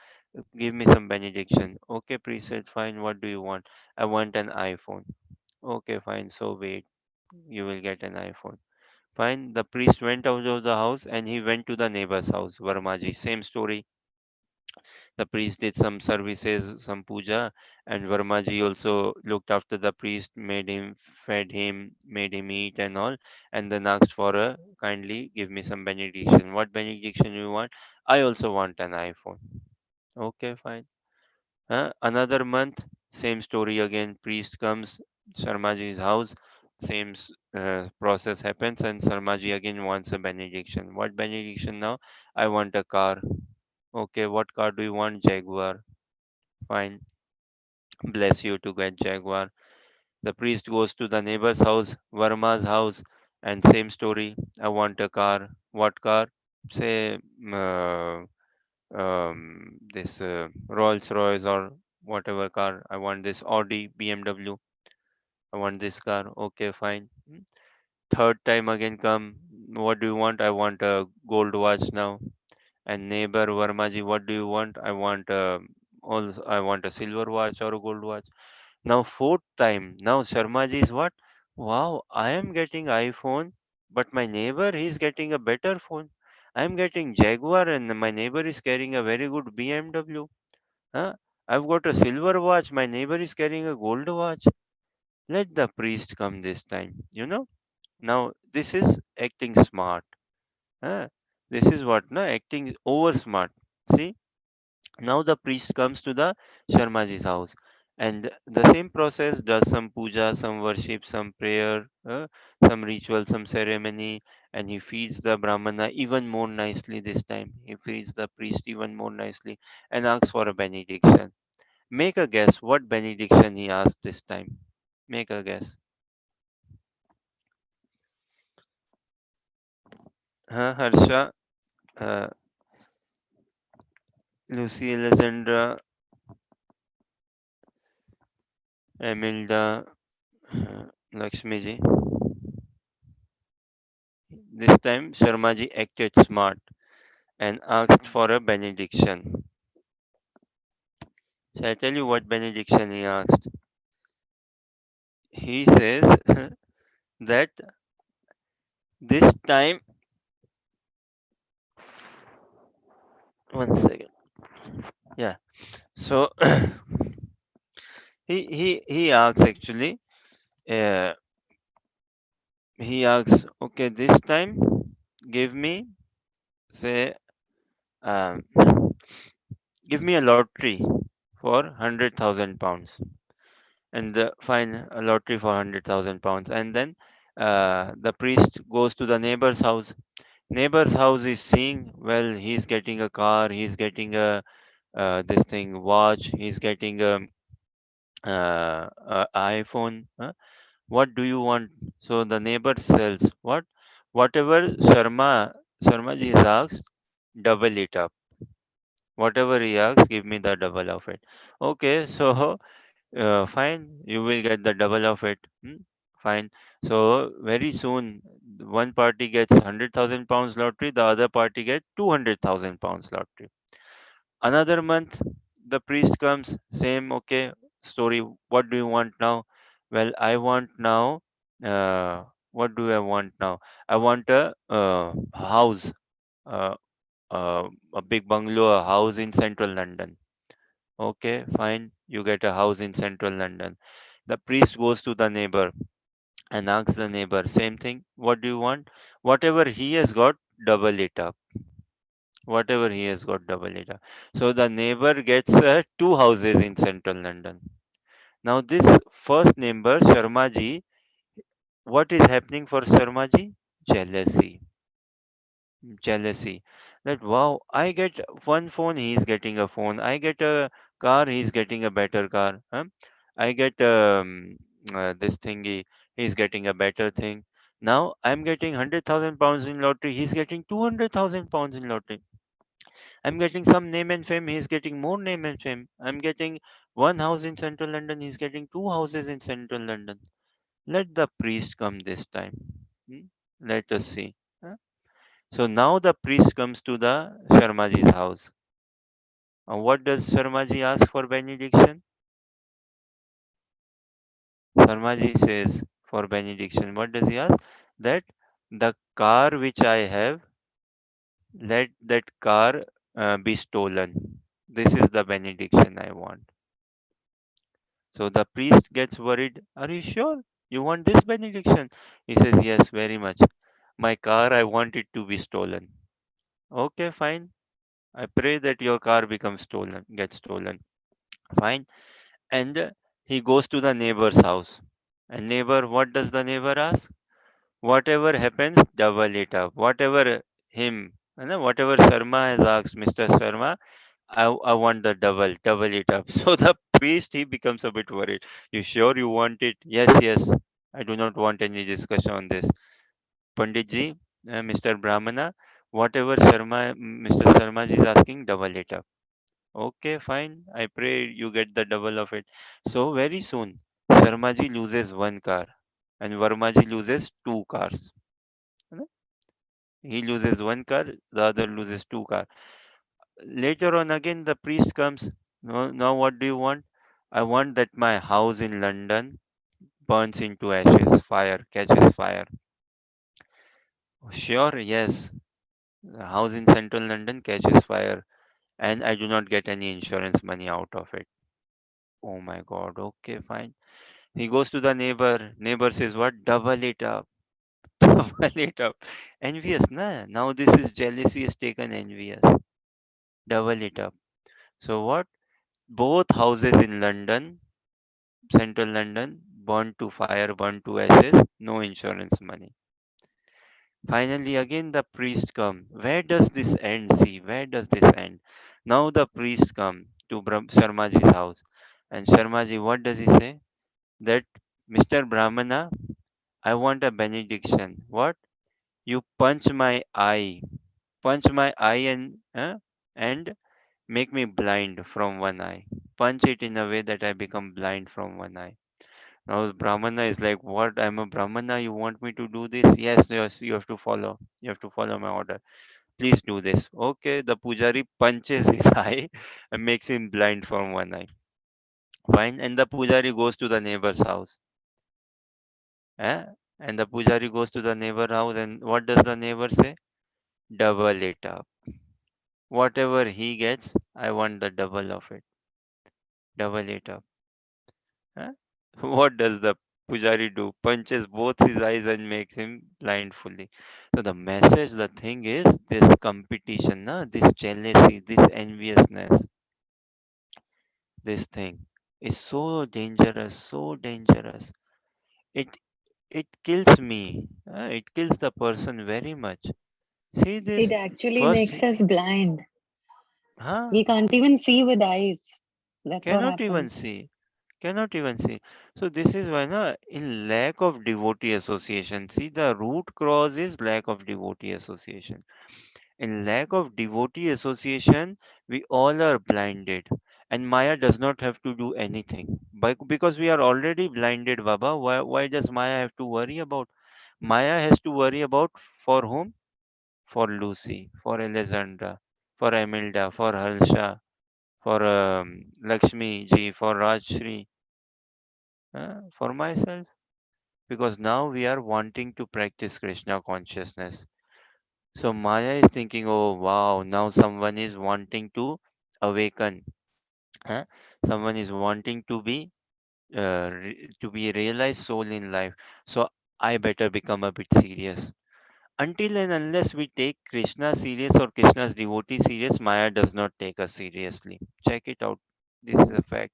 "Give me some benediction." Okay, priest said, "Fine. What do you want?" "I want an iPhone." Okay, fine. So wait, you will get an iPhone. Fine. The priest went out of the house and he went to the neighbor's house, Varmaji. Same story. The priest did some services, some puja, and Varmaji also looked after the priest, made him, fed him, made him eat and all, and then asked for a kindly give me some benediction. What benediction you want? I also want an iPhone. Okay, fine. Another month, same story again. Priest comes, Sharmaji's house, same process happens, and Sharmaji again wants a benediction. What benediction now? I want a car. Okay, what car do you want? Jaguar. Fine. Bless you to get Jaguar. The priest goes to the neighbor's house, Varma's house, and same story. I want a car. What car? Say this Rolls Royce or whatever car. I want this Audi, BMW. I want this car. Okay, fine. Third time again come. What do you want? I want a gold watch now. And neighbor Varmaji, what do you want? I want also I want a silver watch or a gold watch. Now fourth time. Now Sharmaji is what? Wow, I am getting iPhone, but my neighbor is getting a better phone. I am getting Jaguar and my neighbor is carrying a very good BMW. Huh? I've got a silver watch. My neighbor is carrying a gold watch. Let the priest come this time. Now this is acting smart. Huh? This is what? No, acting over smart. See? Now the priest comes to the Sharmaji's house and the same process does some puja, some worship, some prayer, some ritual, some ceremony, and he feeds the Brahmana even more nicely this time. He feeds the priest even more nicely and asks for a benediction. Make a guess what benediction he asked this time. Make a guess. Harsha, uh, Lucy Alexandra, Emilda, Lakshmiji. This time Sharmaji acted smart and asked for a benediction. Shall I tell you what benediction he asked? He says that this time, one second. Yeah. So he asks actually. Uh, he asks, okay, this time give me say um, give me a lottery for 100,000 pounds, and fine a lottery for 100,000 pounds, and then the priest goes to the neighbor's house is seeing, well, he's getting a car, he's getting a this thing watch, he's getting a iPhone. What do you want? So the neighbor sells what? Whatever Sharmaji has asked, double it up. Whatever he asks, give me the double of it. Okay, so fine, you will get the double of it. Fine. So very soon, one party gets 100,000 pounds lottery, the other party gets 200,000 pounds lottery. Another month, the priest comes, same okay story. What do you want now? Well, I want now. What do I want now? I want a house, uh, a big bungalow, a house in central London. Okay, fine. You get a house in central London. The priest goes to the neighbor and asks the neighbor, same thing. What do you want? Whatever he has got, double it up. Whatever he has got, double it up. So the neighbor gets two houses in central London. Now this first neighbor, Sharmaji, what is happening for Sharmaji? Jealousy. Jealousy. That wow, I get one phone, he's getting a phone. I get a car, he's getting a better car. I get this thingy, he's getting a better thing. Now I'm getting 100,000 pounds in lottery, he's getting 200,000 pounds in lottery. I'm getting some name and fame, he's getting more name and fame. I'm getting one house in central London, he's getting two houses in central London. Let the priest come this time. Hmm? Let us see. Huh? So now the priest comes to the Sharmaji's house. What does Sharmaji ask for benediction? Sharmaji says for benediction, what does he ask? That the car which I have, let that car be stolen. This is the benediction I want. So the priest gets worried. Are you sure? You want this benediction? He says, yes, very much. My car, I want it to be stolen. Okay, fine. I pray that your car becomes stolen, gets stolen. Fine. And he goes to the neighbor's house. And neighbor, what does the neighbor ask? Whatever happens, double it up. Whatever whatever Sharma has asked, Mr. Sharma, I want the double it up. So the priest, he becomes a bit worried. You sure you want it? Yes, yes. I do not want any discussion on this. Panditji, Mr. Brahmana, whatever Mr. Sharma is asking, double it up. Okay, fine. I pray you get the double of it. So very soon, Sharmaji loses one car and Varmaji loses two cars. है ना? He loses one car, the other loses two cars. Later on, again, the priest comes. No, now, what do you want? I want that my house in London burns into ashes, fire, catches fire. Sure, yes. The house in central London catches fire, and I do not get any insurance money out of it. Oh my god, okay, fine. He goes to the neighbor. Neighbor says, what? Double it up. Double it up. Envious, na? Now this is jealousy is taken envious. Double it up. So what? Both houses in London, central London, burned to fire, burned to ashes, no insurance money. Finally, again the priest come. Where does this end? See, where does this end? Now the priest come to Sharmaji's house. And Sharmaji, what does he say? That Mr. Brahmana, I want a benediction. What? You punch my eye and make me blind from one eye. Punch it in a way that I become blind from one eye. Now Brahmana is like, what? I'm a Brahmana. You want me to do this? Yes, yes. You have to follow. You have to follow my order. Please do this. Okay. The pujari punches his eye and makes him blind from one eye. Fine. And the pujari goes to the neighbor's house. Eh? And the pujari goes to the neighbor house, and what does the neighbor say? Double it up. Whatever he gets, I want the double of it. Double it up. Huh? What does the pujari do? Punches both his eyes and makes him blind fully. So the message, the thing is this competition, this jealousy, this enviousness, this thing is so dangerous, so dangerous. It it kills me. It kills the person very much. See It this actually first, makes us blind. huh? We can't even see with eyes. That's what Cannot even happens. see. Cannot even see. So this is why in lack of devotee association. See, the root cause is lack of devotee association. In lack of devotee association, we all are blinded. And Maya does not have to do anything. Because we are already blinded, Baba. Why does Maya have to worry about? Maya has to worry about for whom? For Lucy, for Alexandra, for Emilda, for Harsha, for Lakshmi ji, for Rajshri, for myself. Because now we are wanting to practice Krishna consciousness. So Maya is thinking, oh wow, now someone is wanting to awaken. Huh? Someone is wanting to be a realized soul in life. So I better become a bit serious. Until and unless we take Krishna serious or Krishna's devotee serious, Maya does not take us seriously. Check it out. This is a fact.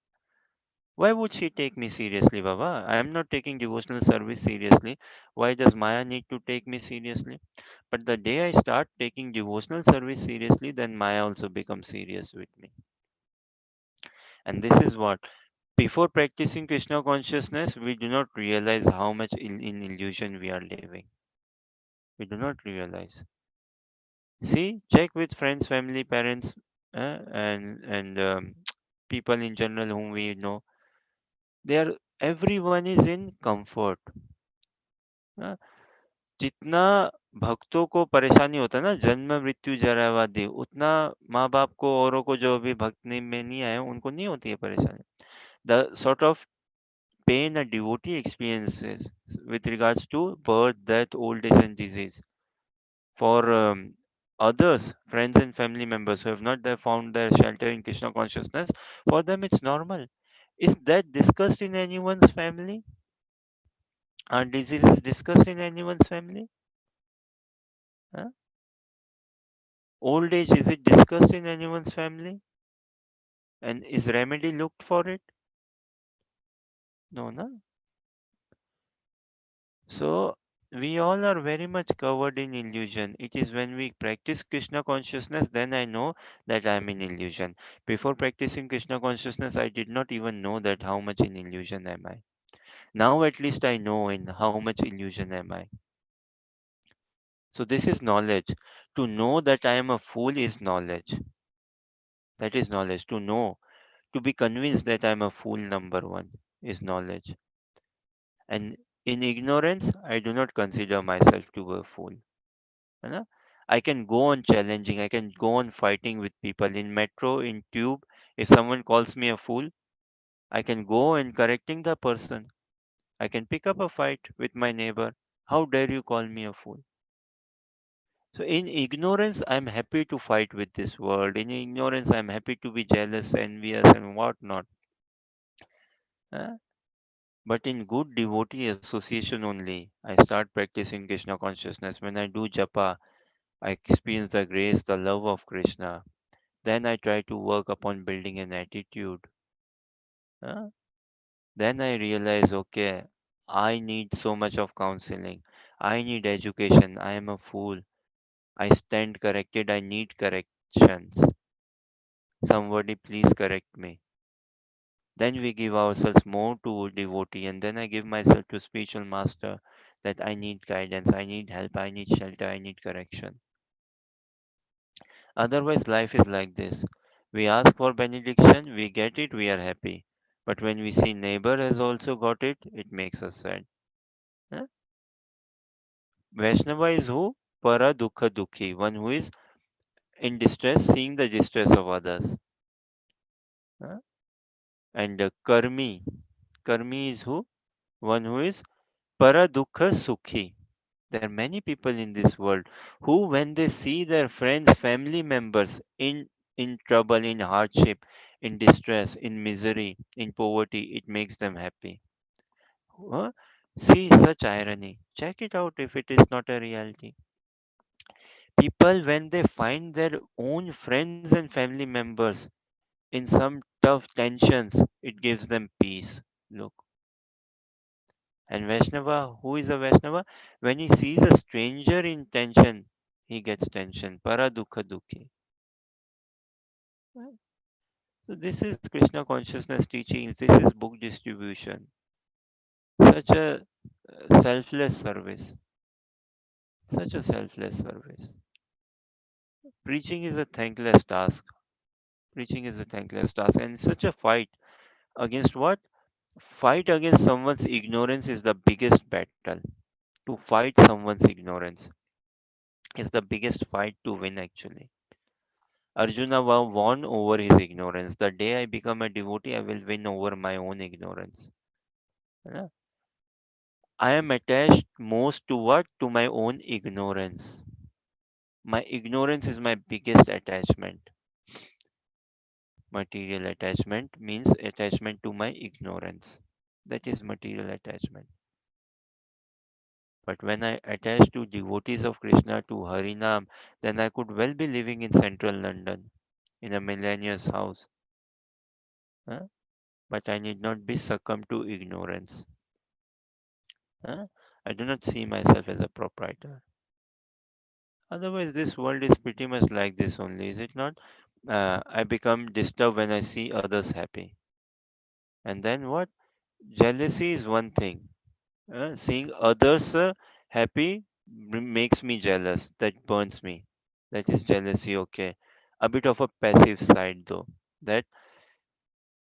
Why would she take me seriously, Baba? I am not taking devotional service seriously. Why does Maya need to take me seriously? But the day I start taking devotional service seriously, then Maya also becomes serious with me. And this is what, before practicing Krishna consciousness, we do not realize how much in illusion we are living. We do not realize. See, check with friends, family, parents, and people in general whom we know. They are everyone is in comfort. uh, जितना भक्तों को परेशानी होता है ना, जन्म मृत्यु जरा व्याधि, उतना माँ बाप को औरों को जो भी भक्ति में नहीं आए उनको नहीं होती है परेशानी. The sort of pain a devotee experiences with regards to birth, death, old age, and disease. For others, friends and family members who have not found their shelter in Krishna consciousness, for them it's normal. Is that discussed in anyone's family? Are diseases discussed in anyone's family? Huh? Old age, is it discussed in anyone's family? And is remedy looked for it? No, no. So we all are very much covered in illusion. It is when we practice Krishna consciousness, then I know that I am in illusion. Before practicing Krishna consciousness, I did not even know that how much in illusion am I. Now at least I know in how much illusion am I. So this is knowledge. To know that I am a fool is knowledge. That is knowledge. To know, to be convinced that I'm a fool, number one, is knowledge. And in ignorance, I do not consider myself to be a fool. है ना? I can go on challenging, I can go on fighting with people in metro, in tube. If someone calls me a fool, I can go and correcting the person. I can pick up a fight with my neighbor. How dare you call me a fool? So in ignorance, I'm happy to fight with this world. In ignorance, I'm happy to be jealous, envious, and whatnot. Huh? But in good devotee association only, I start practicing Krishna consciousness. When I do japa, I experience the grace, the love of Krishna. Then I try to work upon building an attitude. Huh? Then I realize, okay, I need so much of counseling. I need education. I am a fool. I stand corrected. I need corrections. Somebody please correct me. Then we give ourselves more to devotee, and then I give myself to spiritual master that I need guidance, I need help, I need shelter, I need correction. Otherwise, life is like this. We ask for benediction, we get it, we are happy. But when we see neighbor has also got it, it makes us sad. Huh? Vaishnava is who? Para dukha dukhi, one who is in distress, seeing the distress of others. Huh? And karmi is who? One who is para dukha sukhi. There are many people in this world who, when they see their friends, family members in trouble, in hardship, in distress, in misery, in poverty, it makes them happy. Huh? See such irony. Check it out if it is not a reality. People, when they find their own friends and family members in some tough tensions, it gives them peace. Look. And Vaishnava, who is a Vaishnava? When he sees a stranger in tension, he gets tension. Para dukha dukhi. Right? So this is Krishna consciousness teachings. This is book distribution. Such a selfless service. Such a selfless service. Preaching is a thankless task. Preaching is a thankless task, and such a fight against what? Fight against someone's ignorance is the biggest battle. To fight someone's ignorance is the biggest fight to win actually. Arjuna won over his ignorance. The day I become a devotee, I will win over my own ignorance. Yeah. I am attached most to what? To my own ignorance. My ignorance is my biggest attachment. Material attachment means attachment to my ignorance. That is material attachment. But when I attach to devotees of Krishna, to Harinam, then I could well be living in central London in a millionaire's house. Huh? But I need not be succumbed to ignorance. Huh? I do not see myself as a proprietor. Otherwise, this world is pretty much like this only, is it not? I become disturbed when I see others happy. And then what? Jealousy is one thing. Seeing others happy makes me jealous. That burns me. That is jealousy, okay. A bit of a passive side though. That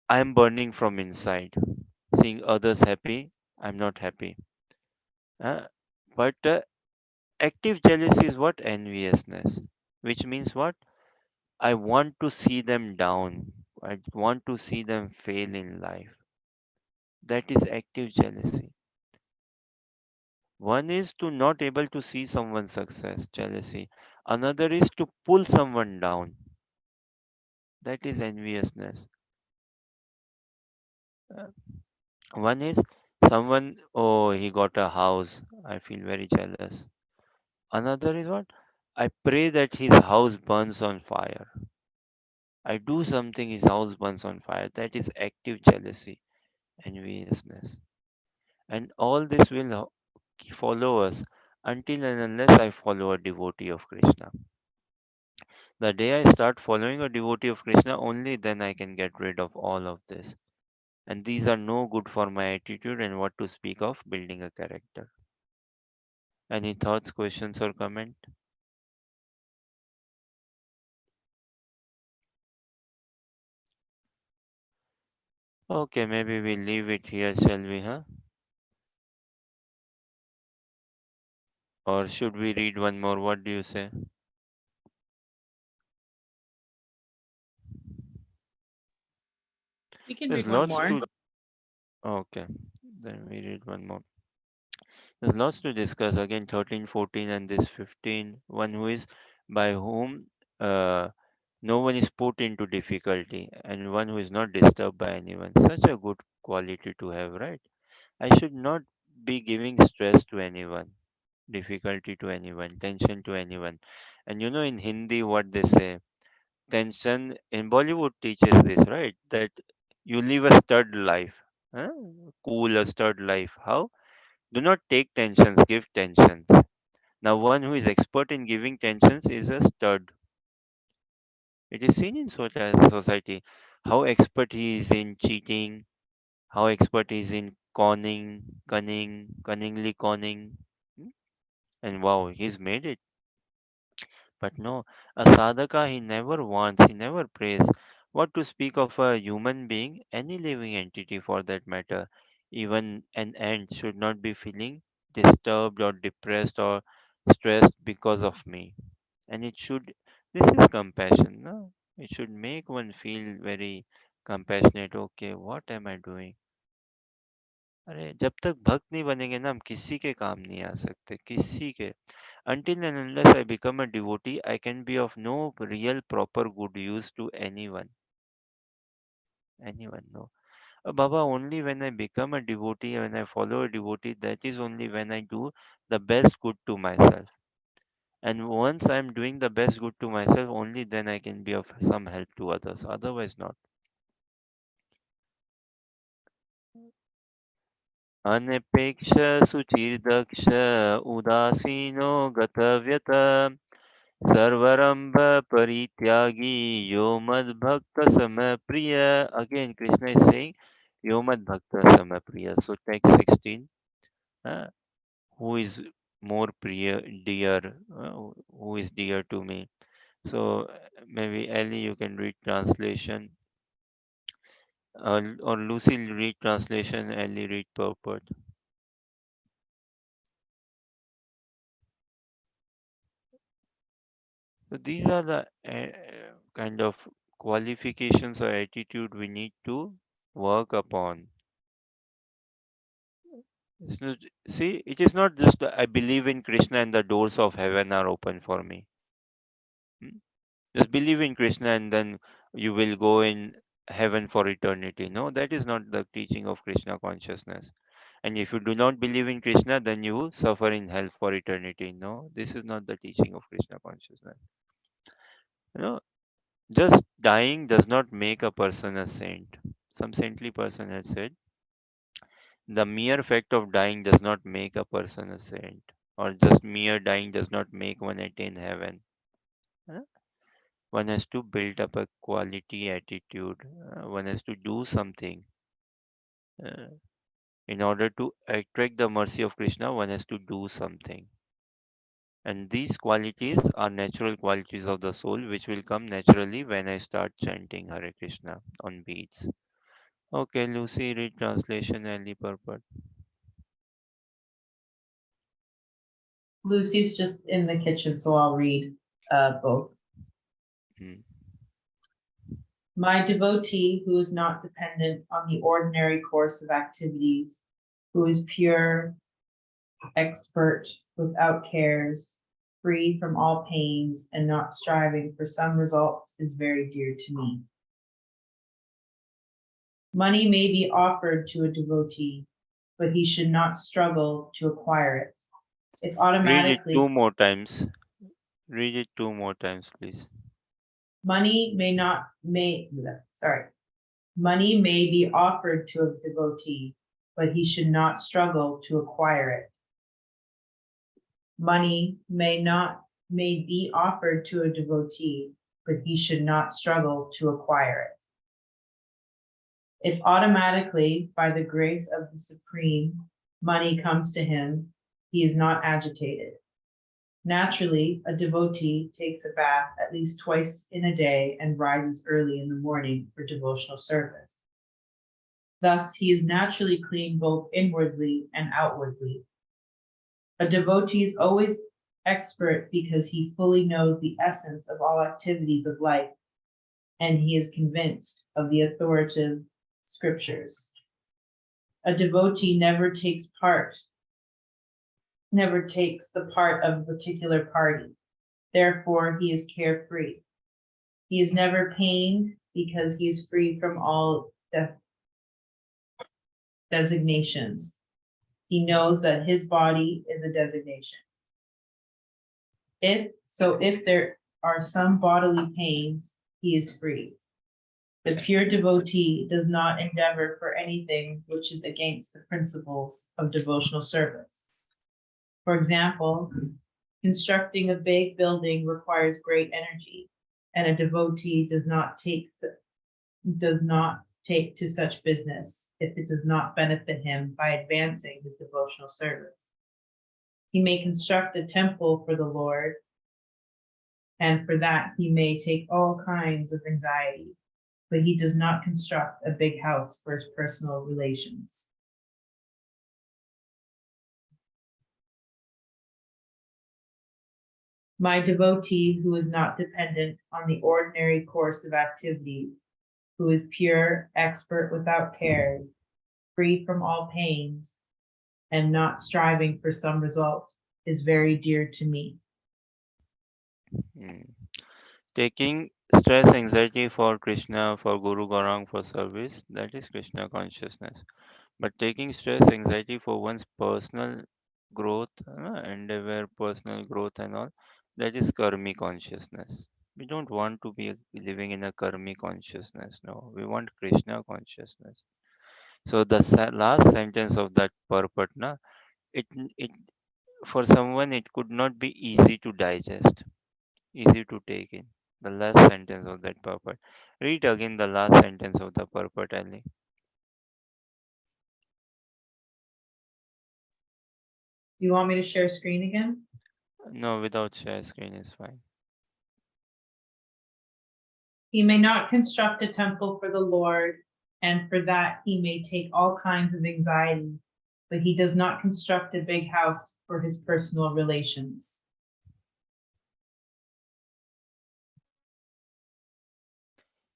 I am burning from inside. Seeing others happy, I'm not happy. Uh, but active jealousy is what? Enviousness. Which means what? I want to see them down. I want to see them fail in life. That is active jealousy. One is to not able to see someone's success, jealousy. Another is to pull someone down. That is enviousness. Uh, One is someone, oh, he got a house. I feel very jealous. Another is what? I pray that his house burns on fire. I do something, his house burns on fire. That is active jealousy, enviousness. And all this will follow us until and unless I follow a devotee of Krishna. The day I start following a devotee of Krishna, only then I can get rid of all of this. And these are no good for my attitude and what to speak of building a character. Any thoughts, questions, or comment? Okay, maybe we leave it here, shall we, huh? Or should we read one more? What do you say? We can There's read one lots more. to. Okay, then we read one more. There's lots to discuss. Again, 13, 14, and this 15. One who is by whom uh, no one is put into difficulty, and one who is not disturbed by anyone. Such a good quality to have, right? I should not be giving stress to anyone, difficulty to anyone, tension to anyone. And you know, in Hindi, what they say, tension in Bollywood teaches this, right? That you live a stud life, huh? Cool, a stud life. How? Do not take tensions, give tensions. Now, one who is expert in giving tensions is a stud. It is seen in society how expert he is in cheating, how expert he is in cunningly conning. Hmm? And wow, he's made it. But no, a sadhaka he never wants, he never prays. What to speak of a human being, any living entity for that matter, even an ant should not be feeling disturbed or depressed or stressed because of me. And it should, this is compassion, no? It should make one feel very compassionate. Okay, what am I doing? अरे जब तक भक्त नहीं बनेंगे ना हम किसी के काम नहीं आ सकते किसी के until and unless I become a devotee I can be of no real proper good use to anyone no baba only when I become a devotee when I follow a devotee that is only when I do the best good to myself and once I'm doing the best good to myself only then I can be of some help to others otherwise not अनपेक्ष सुचिर्दक्ष उदासीनो गतव्यत सर्वारंभ परित्यागी यो मद्भक्त समय प्रिय again Krishna is saying yo madbhakta sama priya so text 16 uh, who is more priya dear who is dear to me so maybe Ellie you can read translation or Lucy read translation Ellie read purport. So these are the kind of qualifications or attitude we need to work upon. See, it is not just I believe in Krishna and the doors of heaven are open for me. Hmm? Just believe in Krishna and then you will go in heaven for eternity. No, that is not the teaching of Krishna consciousness. And if you do not believe in Krishna, then you suffer in hell for eternity. No, this is not the teaching of Krishna consciousness. You know, just dying does not make a person a saint. Some saintly person had said, the mere fact of dying does not make a person a saint, or just mere dying does not make one attain heaven. Huh? One has to build up a quality attitude. One has to do something. Uh, in order to attract the mercy of Krishna, one has to do something. And these qualities are natural qualities of the soul, which will come naturally when I start chanting Hare Krishna on beats. Okay, Lucy, read translation and purport. Lucy's just in the kitchen, so I'll read both. Hmm. My devotee who is not dependent on the ordinary course of activities, who is pure, expert, without cares, free from all pains, and not striving for some results is very dear to me. Money may be offered to a devotee, but he should not struggle to acquire it. It Read it automatically, two more times. Read it two more times, please. money may not, may, sorry, money may be offered to a devotee, but he should not struggle to acquire it. Money may be offered to a devotee, but he should not struggle to acquire it. If automatically, by the grace of the Supreme, money comes to him, he is not agitated. Naturally, a devotee takes a bath at least twice in a day and rises early in the morning for devotional service. Thus, he is naturally clean both inwardly and outwardly. A devotee is always expert because he fully knows the essence of all activities of life, and he is convinced of the authoritative scriptures. A devotee never takes the part of a particular party. Therefore, he is carefree. He is never pained because he is free from all designations. He knows that his body is a designation. If there are some bodily pains, he is free. The pure devotee does not endeavor for anything which is against the principles of devotional service. For example, constructing a big building requires great energy, and a devotee does not take to such business if it does not benefit him by advancing his devotional service. He may construct a temple for the Lord, and for that he may take all kinds of anxiety, but he does not construct a big house for his personal relations. My devotee who is not dependent on the ordinary course of activities, who is pure, expert without cares, free from all pains, and not striving for some result, is very dear to me. Hmm. Taking stress, anxiety for Krishna, for Guru Gaurang, for service, that is Krishna consciousness. But taking stress, anxiety for one's personal growth, endeavor, personal growth, and all, that is karmic consciousness. We don't want to be living in a karmic consciousness. No, we want Krishna consciousness. So the last sentence of that purport, na, it for someone it could not be easy to digest, easy to take in. The last sentence of that purport. Read again the last sentence of the purport, Ali. You want me to share screen again? No, without share screen is fine. He may not construct a temple for the Lord, and for that he may take all kinds of anxiety, but he does not construct a big house for his personal relations.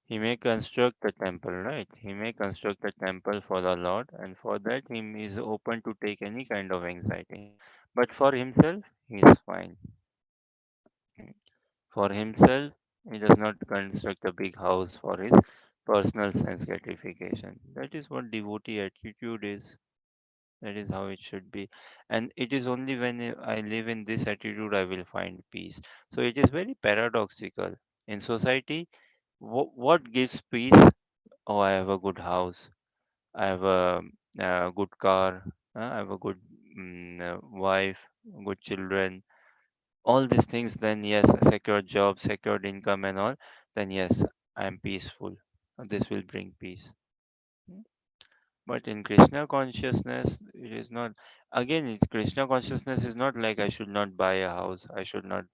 He may construct a temple, right? He may construct a temple for the Lord, and for that he is open to take any kind of anxiety. But for himself, he is fine. For himself, he does not construct a big house for his personal sense gratification. That is what devotee attitude is. That is how it should be. And it is only when I live in this attitude I will find peace. So it is very paradoxical. In society, what gives peace? Oh, I have a good house. I have a good car. I have a good wife, good children. All these things, then yes, a secured job, secured income, and all. Then yes, I am peaceful. This will bring peace. Hmm. But in Krishna consciousness, it is not. Again, Krishna consciousness is not like I should not buy a house. I should not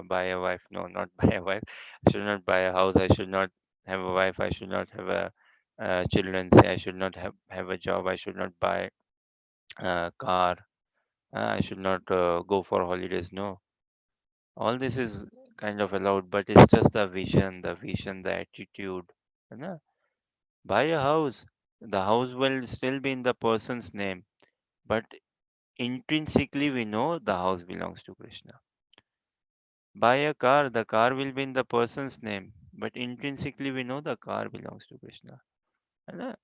buy a wife. No, not buy a wife. I should not buy a house. I should not have a wife. I should not have a children. Say I should not have a job. I should not buy a car. I should not go for holidays. No, all this is kind of allowed, but it's just the vision, the attitude. है. Buy a house. The house will still be in the person's name, but intrinsically we know the house belongs to Krishna. Buy a car, the car will be in the person's name, but intrinsically we know the car belongs to Krishna. है.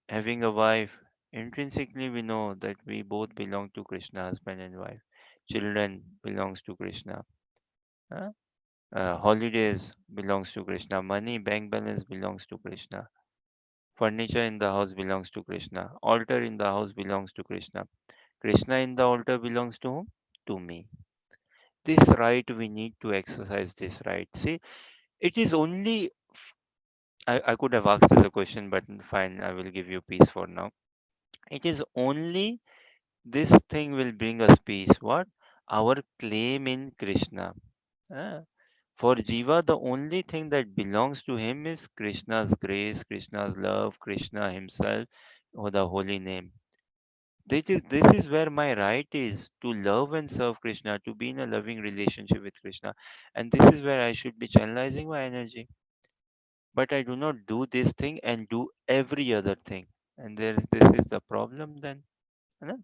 Having a wife, intrinsically we know that we both belong to Krishna, husband and wife. Children belongs to Krishna. है. Holidays belongs to Krishna. Money, bank balance belongs to Krishna. Furniture in the house belongs to Krishna. Altar in the house belongs to Krishna. Krishna in the altar belongs to whom? To me. This right we need to exercise this right. See, it is only I could have asked as a question, but fine, I will give you peace for now. It is only this thing will bring us peace. What? Our claim in Krishna. Ah, For Jiva, the only thing that belongs to him is Krishna's grace, Krishna's love, Krishna himself, or the holy name. This is where my right is to love and serve Krishna, to be in a loving relationship with Krishna. And this is where I should be channelizing my energy. But I do not do this thing and do every other thing. And this is the problem then. है ना?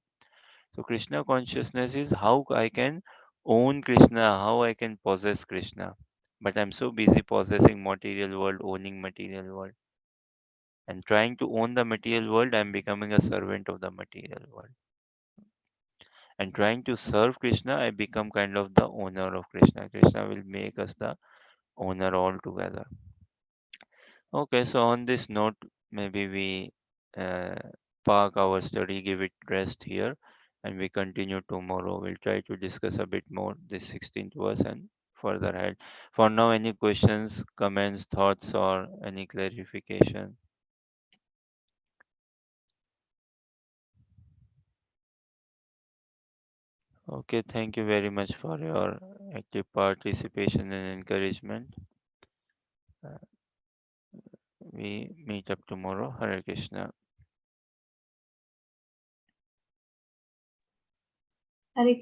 So Krishna consciousness is how I can own Krishna, how I can possess Krishna. But I'm so busy possessing material world, owning material world. And trying to own the material world, I'm becoming a servant of the material world. And trying to serve Krishna, I become kind of the owner of Krishna. Krishna will make us the owner altogether. Okay, so on this note, maybe we uh, park our study, give it rest here, and we continue tomorrow. We'll try to discuss a bit more this 16th verse and further ahead. For now, any questions, comments, thoughts, or any clarification? Okay, thank you very much for your active participation and encouragement. Uh, we meet up tomorrow. Hare Krishna. Hare